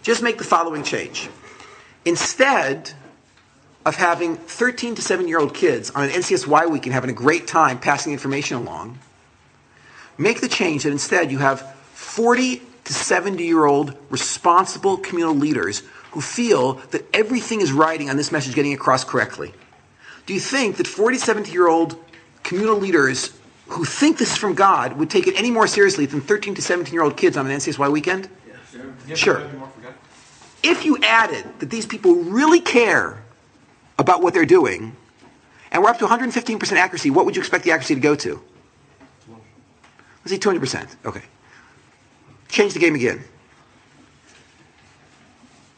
Just make the following change. Instead of having 13 to 7-year-old kids on an NCSY weekend having a great time passing information along, make the change that instead you have 40 to 70-year-old responsible communal leaders who feel that everything is riding on this message getting across correctly. Do you think that 40 to 70-year-old communal leaders who think this is from God would take it any more seriously than 13 to 17-year-old kids on an NCSY weekend? Sure. If you added that these people really care about what they're doing, and we're up to 115% accuracy, what would you expect the accuracy to go to? Let's say 200%. Okay. Change the game again.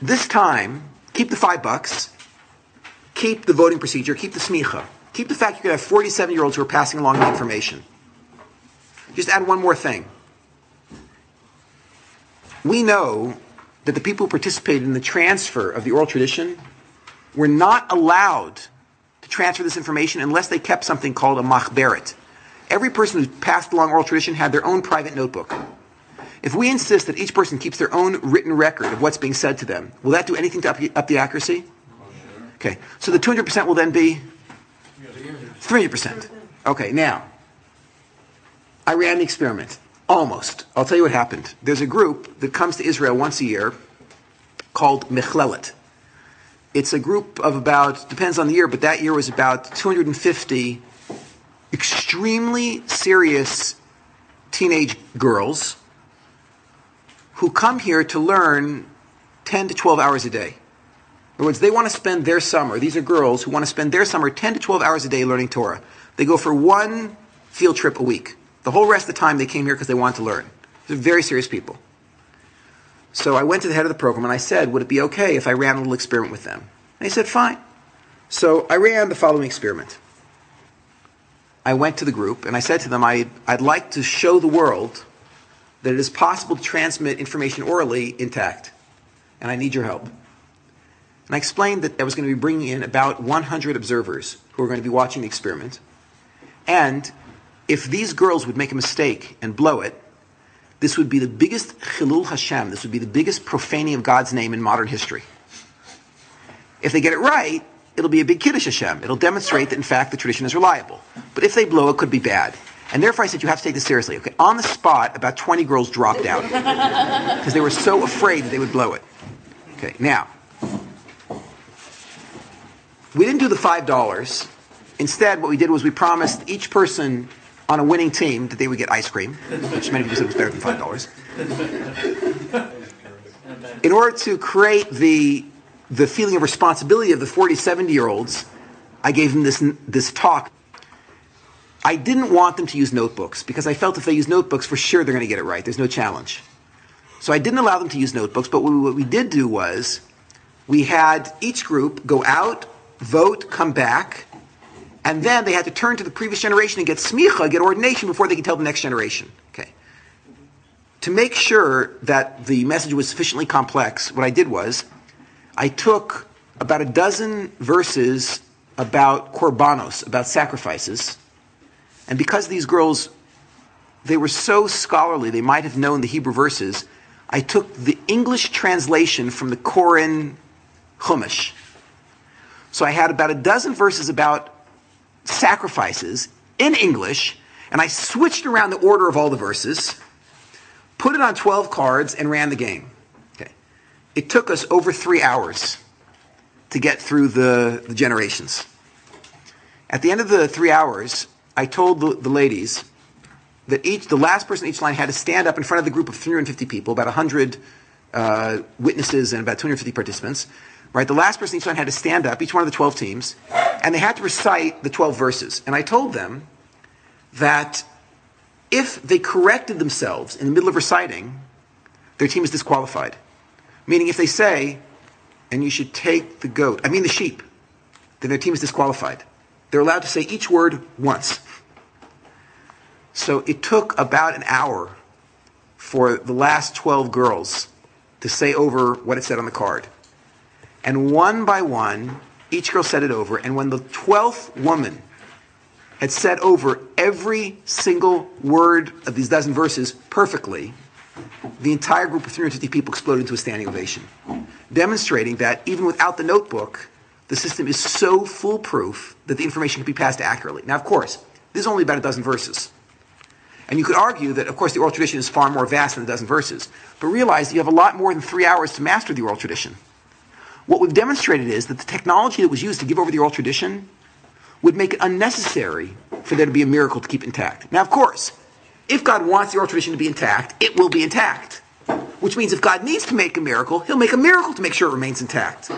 This time, keep the $5, keep the voting procedure, keep the smicha, keep the fact you could have 47-year-olds who are passing along the information. Just add one more thing. We know that the people who participated in the transfer of the oral tradition were not allowed to transfer this information unless they kept something called a machberet. Every person who passed along oral tradition had their own private notebook. If we insist that each person keeps their own written record of what's being said to them, will that do anything to up the accuracy? Okay, so the 200% will then be 300%. Okay, now, I ran the experiment. Almost. I'll tell you what happened. There's a group that comes to Israel once a year called Mechlelet. It's a group of about, depends on the year, but that year was about 250 extremely serious teenage girls who come here to learn 10 to 12 hours a day. In other words, they want to spend their summer, these are girls who want to spend their summer 10 to 12 hours a day learning Torah. They go for one field trip a week. The whole rest of the time they came here because they wanted to learn. They're very serious people. So I went to the head of the program and I said, would it be okay if I ran a little experiment with them? And he said, fine. So I ran the following experiment. I went to the group and I said to them, I'd like to show the world that it is possible to transmit information orally intact. And I need your help. And I explained that I was going to be bringing in about 100 observers who were going to be watching the experiment. And if these girls would make a mistake and blow it, this would be the biggest chilul Hashem, this would be the biggest profaning of God's name in modern history. If they get it right, it'll be a big kiddush Hashem. It'll demonstrate that, in fact, the tradition is reliable. But if they blow, it could be bad. And therefore I said, you have to take this seriously. Okay, on the spot, about 20 girls dropped out because they were so afraid that they would blow it. Okay, now, we didn't do the $5. Instead, what we did was we promised each person on a winning team that they would get ice cream, which many people said was better than $5. In order to create the feeling of responsibility of the 40, 70-year-olds, I gave them this talk. I didn't want them to use notebooks because I felt if they use notebooks, for sure they're going to get it right. There's no challenge. So I didn't allow them to use notebooks, but what we did do was we had each group go out, vote, come back, and then they had to turn to the previous generation and get smicha, get ordination before they could tell the next generation. Okay. To make sure that the message was sufficiently complex, what I did was I took about a dozen verses about korbanos, about sacrifices, and because these girls, they were so scholarly, they might have known the Hebrew verses, I took the English translation from the Koran Chumash. So I had about a dozen verses about sacrifices in English, and I switched around the order of all the verses, put it on 12 cards, and ran the game. Okay. It took us over 3 hours to get through the generations. At the end of the 3 hours, I told the ladies that the last person in each line had to stand up in front of the group of 350 people, about 100 witnesses and about 250 participants. Right, the last person in each line had to stand up, each one of the 12 teams, and they had to recite the 12 verses. And I told them that if they corrected themselves in the middle of reciting, their team is disqualified. Meaning if they say, and you should take the sheep, then their team is disqualified. They're allowed to say each word once. So it took about an hour for the last 12 girls to say over what it said on the card. And one by one, each girl said it over. And when the 12th woman had said over every single word of these dozen verses perfectly, the entire group of 350 people exploded into a standing ovation, demonstrating that even without the notebook, the system is so foolproof that the information can be passed accurately. Now, of course, this is only about a dozen verses. And you could argue that, of course, the oral tradition is far more vast than a dozen verses. But realize you have a lot more than 3 hours to master the oral tradition. What we've demonstrated is that the technology that was used to give over the oral tradition would make it unnecessary for there to be a miracle to keep it intact. Now, of course, if God wants the oral tradition to be intact, it will be intact. Which means if God needs to make a miracle, he'll make a miracle to make sure it remains intact.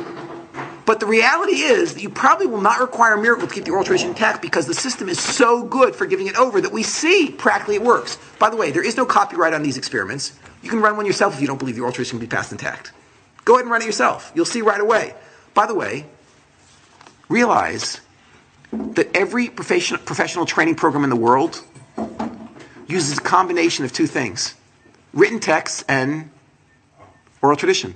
But the reality is that you probably will not require a miracle to keep the oral tradition intact because the system is so good for giving it over that we see practically it works. By the way, there is no copyright on these experiments. You can run one yourself if you don't believe the oral tradition can be passed intact. Go ahead and run it yourself. You'll see right away. By the way, realize that every professional training program in the world uses a combination of two things: written texts and oral tradition.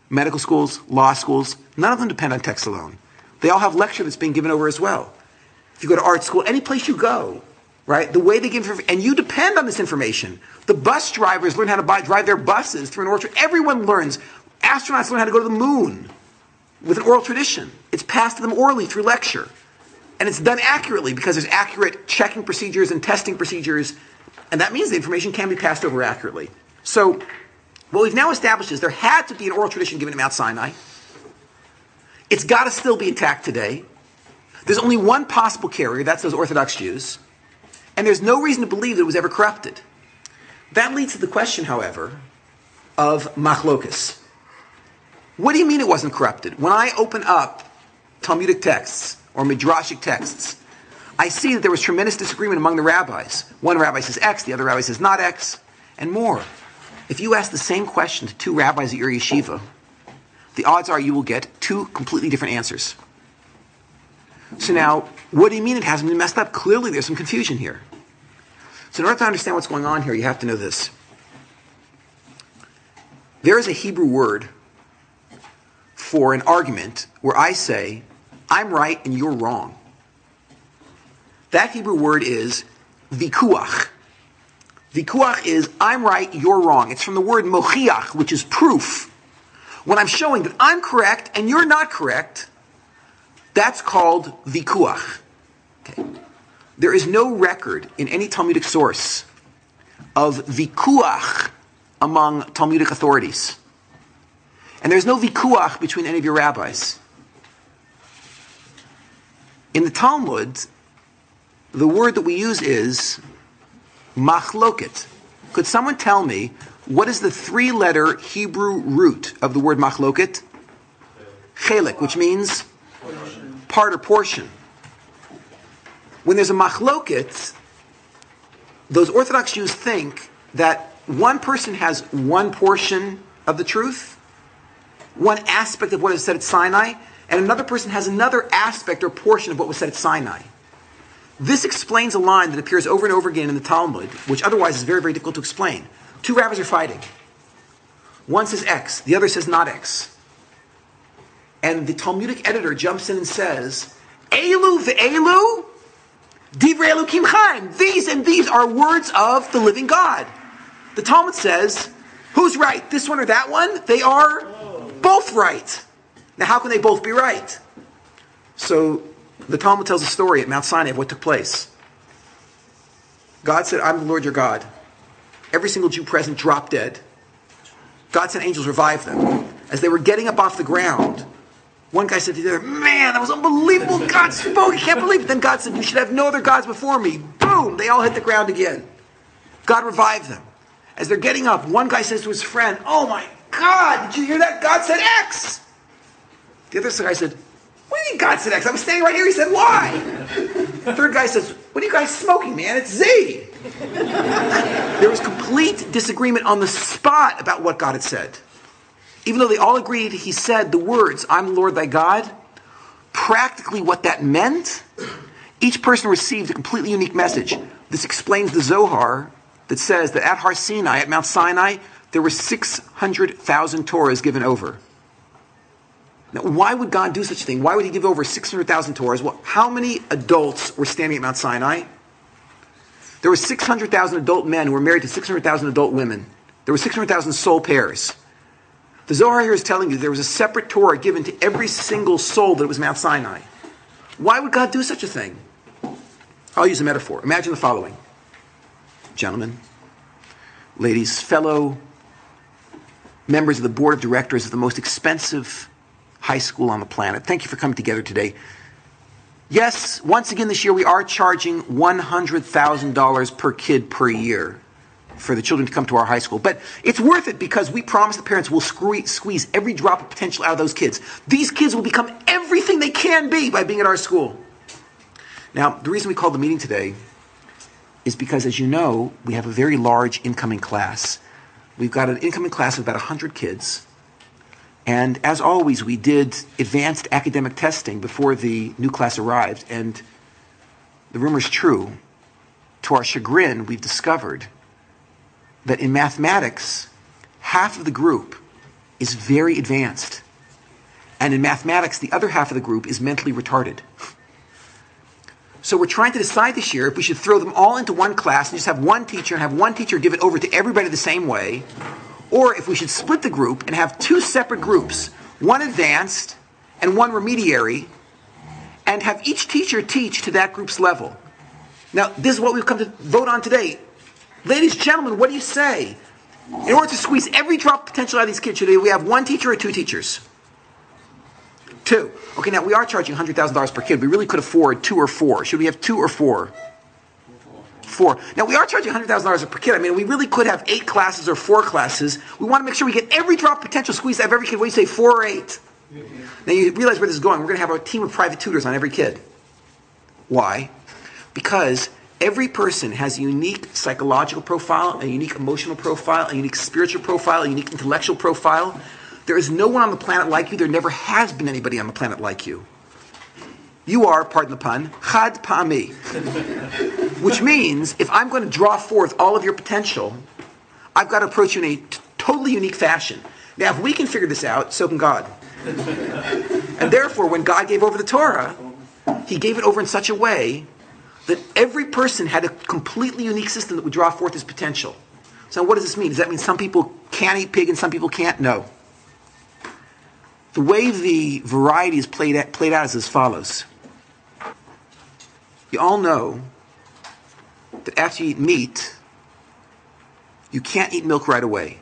Medical schools, law schools, none of them depend on text alone. They all have lecture that's being given over as well. If you go to art school, any place you go, right, the way they give information, and you depend on this information. The bus drivers learn how to drive their buses through an oral tradition. Everyone learns. Astronauts learn how to go to the moon with an oral tradition. It's passed to them orally through lecture. And it's done accurately because there's accurate checking procedures and testing procedures. And that means the information can be passed over accurately. So what we've now established is there had to be an oral tradition given at Mount Sinai. It's got to still be intact today. There's only one possible carrier, that's those Orthodox Jews. And there's no reason to believe that it was ever corrupted. That leads to the question, however, of machlokus. What do you mean it wasn't corrupted? When I open up Talmudic texts or Midrashic texts, I see that there was tremendous disagreement among the rabbis. One rabbi says X, the other rabbi says not X, and more. If you ask the same question to two rabbis at your yeshiva, the odds are you will get two completely different answers. So now, what do you mean it hasn't been messed up? Clearly there's some confusion here. So in order to understand what's going on here, you have to know this. There is a Hebrew word for an argument where I say, I'm right and you're wrong. That Hebrew word is vikuach. Vikuach is, I'm right, you're wrong. It's from the word mochiach, which is proof. When I'm showing that I'm correct and you're not correct, that's called vikuach. Okay. There is no record in any Talmudic source of vikuach among Talmudic authorities. And there's no vikuach between any of your rabbis. In the Talmud, the word that we use is machloket. Could someone tell me what is the three-letter Hebrew root of the word machloket? Chelek, which means part or portion. When there's a machloket, those Orthodox Jews think that one person has one portion of the truth, one aspect of what is said at Sinai, and another person has another aspect or portion of what was said at Sinai. This explains a line that appears over and over again in the Talmud, which otherwise is very, very difficult to explain. Two rabbis are fighting. One says X, the other says not X. And the Talmudic editor jumps in and says, Elu ve'elu, divrei Elokim chaim. These and these are words of the living God. The Talmud says, who's right, this one or that one? They are both right. Now how can they both be right? So the Talmud tells a story at Mount Sinai of what took place. God said, I'm the Lord your God. Every single Jew present dropped dead. God sent angels revive them. As they were getting up off the ground, one guy said to the other, man, that was unbelievable. God spoke. I can't believe it. Then God said, you should have no other gods before me. Boom. They all hit the ground again. God revived them. As they're getting up, one guy says to his friend, oh my God, did you hear that? God said X. The other guy said, what do you mean God said X? I was standing right here. He said Y. The third guy says, what are you guys smoking, man? It's Z. There was complete disagreement on the spot about what God had said. Even though they all agreed he said the words, I'm the Lord thy God, practically what that meant, each person received a completely unique message. This explains the Zohar that says that at Har Sinai, at Mount Sinai, there were 600,000 Torahs given over. Now, why would God do such a thing? Why would he give over 600,000 Torahs? Well, how many adults were standing at Mount Sinai? There were 600,000 adult men who were married to 600,000 adult women. There were 600,000 soul pairs. The Zohar here is telling you there was a separate Torah given to every single soul that was Mount Sinai. Why would God do such a thing? I'll use a metaphor. Imagine the following. Gentlemen, ladies, fellow members of the board of directors of the most expensive high school on the planet, thank you for coming together today. Yes, once again this year we are charging $100,000 per kid per year for the children to come to our high school. But it's worth it because we promise the parents we'll squeeze every drop of potential out of those kids. These kids will become everything they can be by being at our school. Now, the reason we called the meeting today is because, as you know, we have a very large incoming class. We've got an incoming class of about 100 kids. And as always, we did advanced academic testing before the new class arrived. And the rumor's true. To our chagrin, we've discovered that in mathematics, half of the group is very advanced. And in mathematics, the other half of the group is mentally retarded. So we're trying to decide this year if we should throw them all into one class and just have one teacher and have one teacher give it over to everybody the same way, or if we should split the group and have two separate groups, one advanced and one remediary, and have each teacher teach to that group's level. Now, this is what we've come to vote on today. Ladies and gentlemen, what do you say? In order to squeeze every drop of potential out of these kids, should we have one teacher or two teachers? Two. Okay, now we are charging $100,000 per kid. We really could afford 2 or 4. Should we have 2 or 4? 4. Now we are charging $100,000 per kid. I mean, we really could have 8 classes or 4 classes. We want to make sure we get every drop of potential squeezed out of every kid. What do you say, 4 or 8? Now you realize where this is going. We're going to have a team of private tutors on every kid. Why? Because every person has a unique psychological profile, a unique emotional profile, a unique spiritual profile, a unique intellectual profile. There is no one on the planet like you. There never has been anybody on the planet like you. You are, pardon the pun, chad pa'ami. Which means, if I'm going to draw forth all of your potential, I've got to approach you in a totally unique fashion. Now, if we can figure this out, so can God. And therefore, when God gave over the Torah, He gave it over in such a way that every person had a completely unique system that would draw forth his potential. So what does this mean? Does that mean some people can't eat pig and some people can't? No. The way the variety is played out is as follows. You all know that after you eat meat, you can't eat milk right away.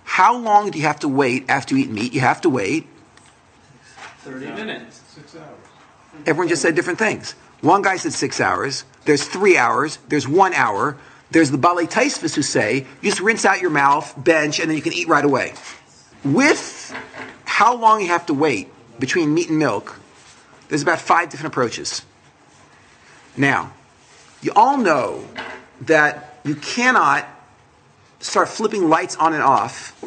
How long do you have to wait after you eat meat? You have to wait 30 minutes. 6 hours. Everyone just said different things. One guy said 6 hours. There's 3 hours. There's 1 hour. There's the Balei Taisvis who say, you just rinse out your mouth, bench, and then you can eat right away. With how long you have to wait between meat and milk, there's about 5 different approaches. Now, you all know that you cannot start flipping lights on and off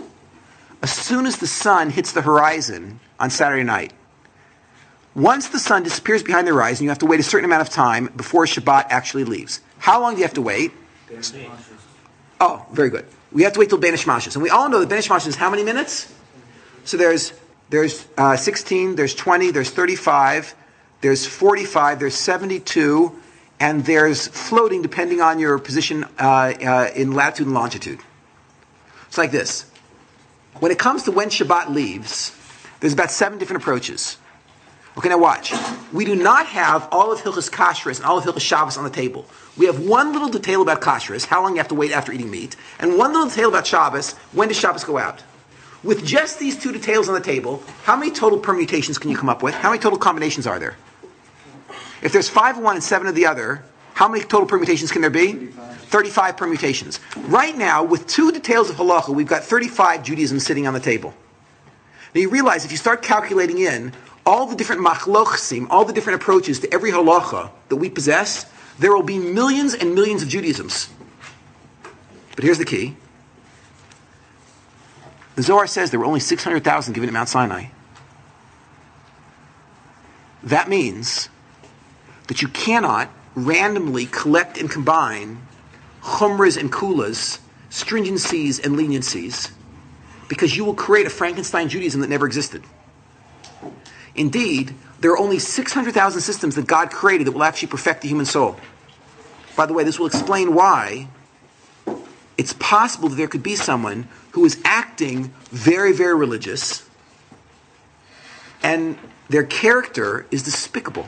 as soon as the sun hits the horizon on Saturday night. Once the sun disappears behind the horizon, you have to wait a certain amount of time before Shabbat actually leaves. How long do you have to wait? Oh, very good. We have to wait till Benish Mashas. And we all know that Benish Mashas is how many minutes? So there's 16, there's 20, there's 35, there's 45, there's 72, and there's floating depending on your position in latitude and longitude. It's like this. When it comes to when Shabbat leaves, there's about 7 different approaches. Okay, now watch. We do not have all of Hilchos Kashrus and all of Hilchos Shabbos on the table. We have one little detail about Kashrus, how long you have to wait after eating meat, and one little detail about Shabbos, when does Shabbos go out? With just these 2 details on the table, how many total permutations can you come up with? How many total combinations are there? If there's 5 of one and 7 of the other, how many total permutations can there be? 35 permutations. Right now, with 2 details of halacha, we've got 35 Judaism sitting on the table. Now you realize if you start calculating in all the different machlochsim, all the different approaches to every halacha that we possess, there will be millions and millions of Judaisms. But here's the key. The Zohar says there were only 600,000 given at Mount Sinai. That means that you cannot randomly collect and combine chumras and kulas, stringencies and leniencies, because you will create a Frankenstein Judaism that never existed. Indeed, there are only 600,000 systems that God created that will actually perfect the human soul. By the way, this will explain why it's possible that there could be someone who is acting very, very religious, and their character is despicable.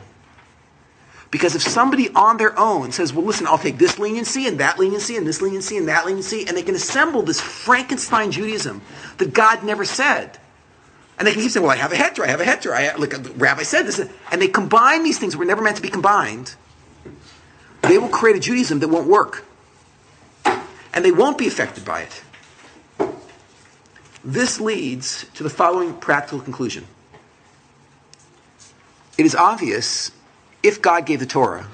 Because if somebody on their own says, well, listen, I'll take this leniency and that leniency and this leniency and that leniency, and they can assemble this Frankenstein Judaism that God never said, And they can keep saying, well, I have a heter, I have a heter. Like the rabbi said this. And they combine these things that were never meant to be combined. They will create a Judaism that won't work. And they won't be affected by it. This leads to the following practical conclusion. It is obvious, if God gave the Torah,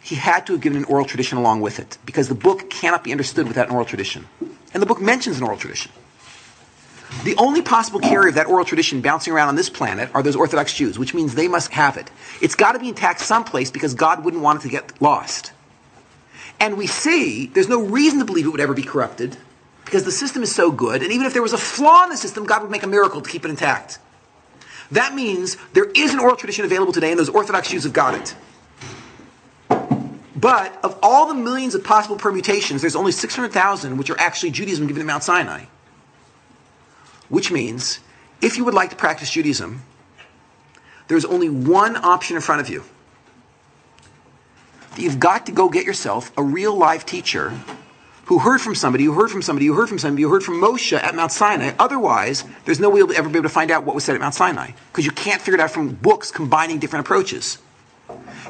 he had to have given an oral tradition along with it, because the book cannot be understood without an oral tradition. And the book mentions an oral tradition. The only possible carrier of that oral tradition bouncing around on this planet are those Orthodox Jews, which means they must have it. It's got to be intact someplace because God wouldn't want it to get lost. And we see there's no reason to believe it would ever be corrupted because the system is so good, and even if there was a flaw in the system, God would make a miracle to keep it intact. That means there is an oral tradition available today, and those Orthodox Jews have got it. But of all the millions of possible permutations, there's only 600,000 which are actually Judaism given at Mount Sinai. Which means, if you would like to practice Judaism, there's only one option in front of you. You've got to go get yourself a real live teacher who heard from somebody, who heard from somebody, who heard from somebody, who heard from Moshe at Mount Sinai. Otherwise, there's no way you'll ever be able to find out what was said at Mount Sinai, because you can't figure it out from books combining different approaches.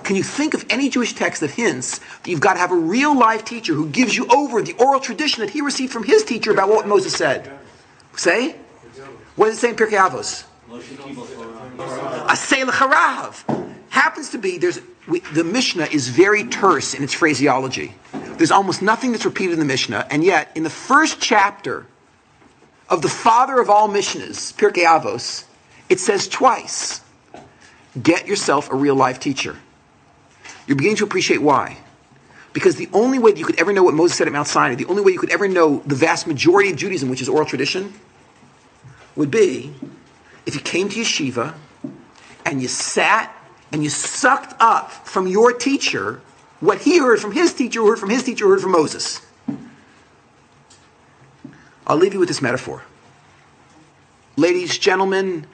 Can you think of any Jewish text that hints that you've got to have a real live teacher who gives you over the oral tradition that he received from his teacher about what Moses said? Say? What does it say in Pirkei Avos? Aseh l'charav. Happens to be, the Mishnah is very terse in its phraseology. There's almost nothing that's repeated in the Mishnah, and yet in the first chapter of the father of all Mishnahs, Pirkei Avos, it says twice, get yourself a real live teacher. You're beginning to appreciate why. Because the only way that you could ever know what Moses said at Mount Sinai, the only way you could ever know the vast majority of Judaism, which is oral tradition, would be if you came to yeshiva and you sat and you sucked up from your teacher what he heard from his teacher, who heard from his teacher, who heard from Moses. I'll leave you with this metaphor. Ladies, gentlemen,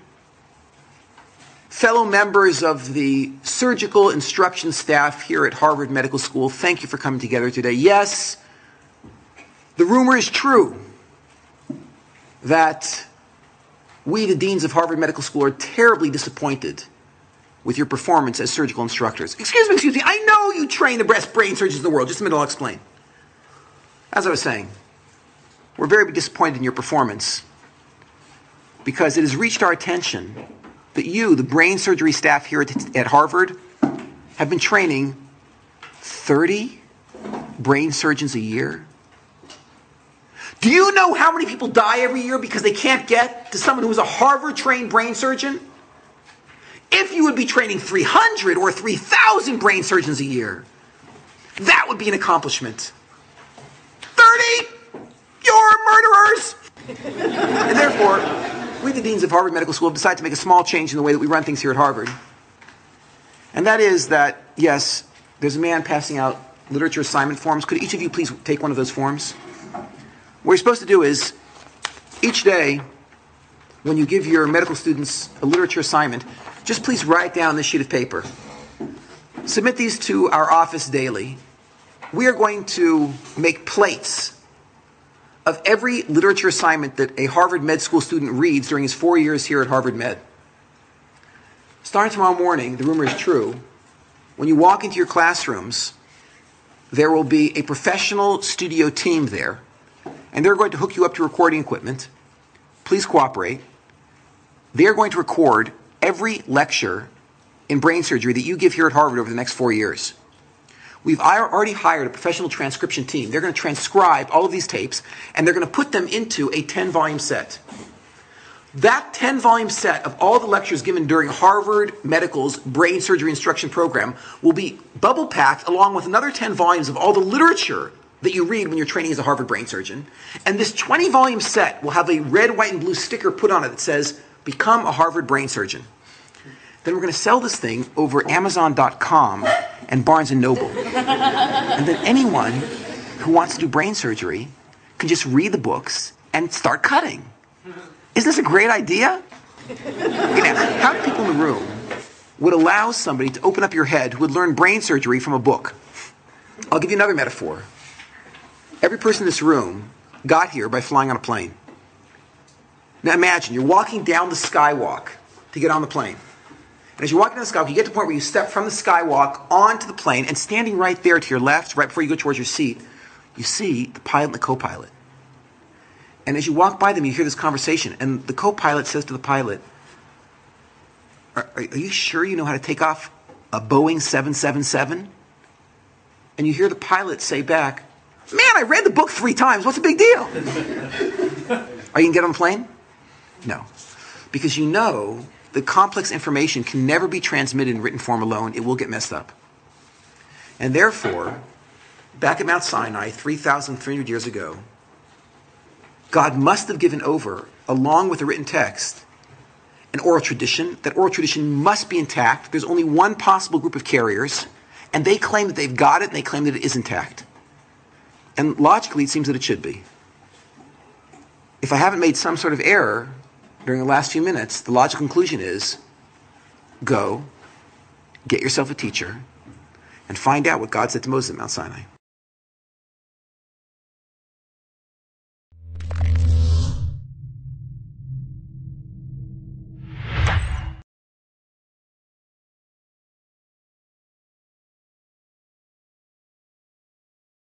fellow members of the surgical instruction staff here at Harvard Medical School, thank you for coming together today. Yes, the rumor is true that we, the deans of Harvard Medical School, are terribly disappointed with your performance as surgical instructors. Excuse me, I know you train the best brain surgeons in the world. Just a minute, I'll explain. As I was saying, we're very disappointed in your performance because it has reached our attention that you, the brain surgery staff here at Harvard, have been training 30 brain surgeons a year. Do you know how many people die every year because they can't get to someone who is a Harvard-trained brain surgeon? If you would be training 300 or 3,000 brain surgeons a year, that would be an accomplishment. 30? You're murderers! And therefore, we, the deans of Harvard Medical School, have decided to make a small change in the way that we run things here at Harvard. And that is that, yes, there's a man passing out literature assignment forms. Could each of you please take one of those forms? What you're supposed to do is, each day, when you give your medical students a literature assignment, just please write down this sheet of paper. Submit these to our office daily. We are going to make plates of every literature assignment that a Harvard Med School student reads during his 4 years here at Harvard Med. Starting tomorrow morning, the rumor is true, when you walk into your classrooms, there will be a professional studio team there, and they're going to hook you up to recording equipment. Please cooperate. They're going to record every lecture in brain surgery that you give here at Harvard over the next 4 years. We've already hired a professional transcription team. They're going to transcribe all of these tapes, and they're going to put them into a 10-volume set. That 10-volume set of all the lectures given during Harvard Medical's brain surgery instruction program will be bubble-packed along with another 10 volumes of all the literature that you read when you're training as a Harvard brain surgeon. And this 20-volume set will have a red, white, and blue sticker put on it that says, "Become a Harvard brain surgeon." Then we're going to sell this thing over Amazon.com and Barnes & Noble. And then anyone who wants to do brain surgery can just read the books and start cutting. Isn't this a great idea? Now, how many people in the room would allow somebody to open up your head who would learn brain surgery from a book? I'll give you another metaphor. Every person in this room got here by flying on a plane. Now imagine, you're walking down the skywalk to get on the plane. And as you're walking down the skywalk, you get to the point where you step from the skywalk onto the plane, and standing right there to your left, right before you go towards your seat, you see the pilot and the co-pilot. And as you walk by them, you hear this conversation, and the co-pilot says to the pilot, are you sure you know how to take off a Boeing 777? And you hear the pilot say back, man, I read the book 3 times. What's the big deal? Are you going to get on the plane? No. Because you know the complex information can never be transmitted in written form alone. It will get messed up. And therefore, back at Mount Sinai, 3,300 years ago, God must have given over, along with the written text, an oral tradition. That oral tradition must be intact. There's only one possible group of carriers, and they claim that they've got it, and they claim that it is intact. And logically, it seems that it should be. If I haven't made some sort of error during the last few minutes, the logical conclusion is, go, get yourself a teacher, and find out what God said to Moses at Mount Sinai.